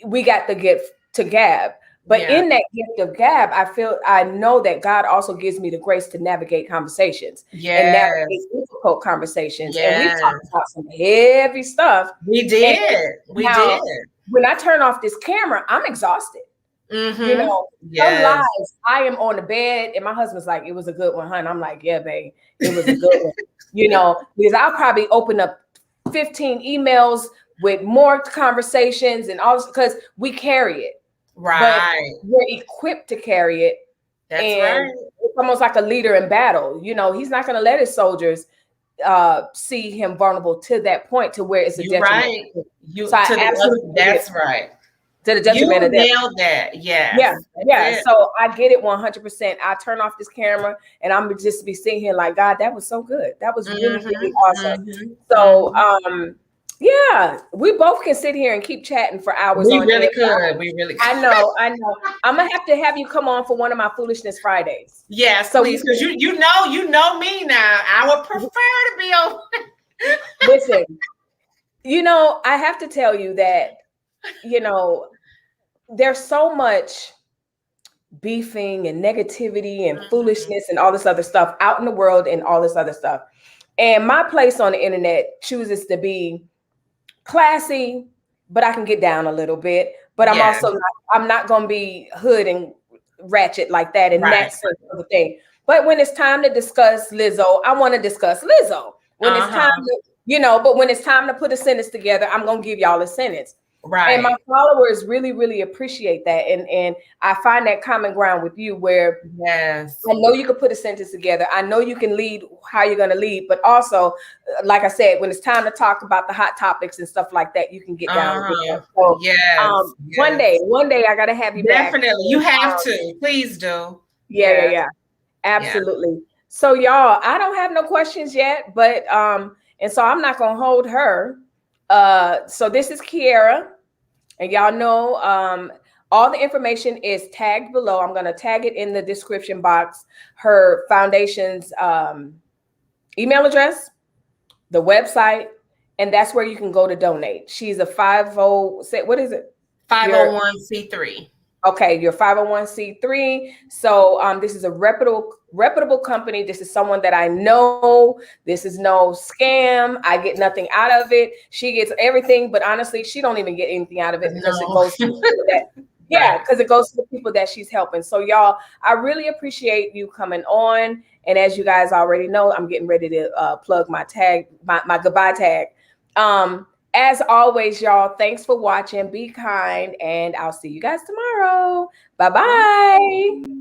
We got the gift to gab. But in that gift of gab, I know that God also gives me the grace to navigate conversations and navigate difficult conversations. And we talked about some heavy stuff. We did. When I turn off this camera, I'm exhausted. Mm-hmm. You know, some lives, I am on the bed and my husband's like, it was a good one, hun. I'm like, yeah, babe, it was a good one. You know, because I'll probably open up 15 emails with more conversations and all this because we carry it. Right. But we're equipped to carry it. That's right. It's almost like a leader in battle. You know, he's not going to let his soldiers see him vulnerable to that point to where it's a detriment. Right. That's right. To the detriment of them. You nailed that. Yes. Yeah. So I get it 100%. I turn off this camera and I'm just be sitting here like, God, that was so good. That was really, really awesome. So, yeah, we both can sit here and keep chatting for hours. We really could. I know. I'm gonna have you come on for one of my Foolishness Fridays. Yes, so please, because you know me now. I would prefer to be on. Listen, you know, I have to tell you that, you know, there's so much beefing and negativity and foolishness and all this other stuff out in the world and all this other stuff. And my place on the internet chooses to be classy, but I can get down a little bit. But I'm also I'm not going to be hood and ratchet like that. And that's the thing. But when it's time to discuss Lizzo, I want to discuss Lizzo. When it's time to, you know, but when it's time to put a sentence together, I'm going to give y'all a sentence. Right. And my followers really, really appreciate that. And I find that common ground with you where I know you can put a sentence together. I know you can lead how you're going to lead. But also, like I said, when it's time to talk about the hot topics and stuff like that, you can get down with that. So one day I got to have you back. Definitely. You have to. Please do. Yeah. Absolutely. Yeah. So y'all, I don't have no questions yet, but and so I'm not going to hold her. So this is Kierra, and y'all know all the information is tagged below. I'm going to tag it in the description box. Her foundation's email address, the website, and that's where you can go to donate. She's a 501c3. Okay, you're 501c3. So this is a reputable company. This is someone that I know. This is no scam. I get nothing out of it. She gets everything, but honestly, she don't even get anything out of it because it goes to people that, because it goes to the people that she's helping. So y'all, I really appreciate you coming on. And as you guys already know, I'm getting ready to plug my tag, my goodbye tag. As always, y'all, thanks for watching. Be kind, and I'll see you guys tomorrow. Bye-bye.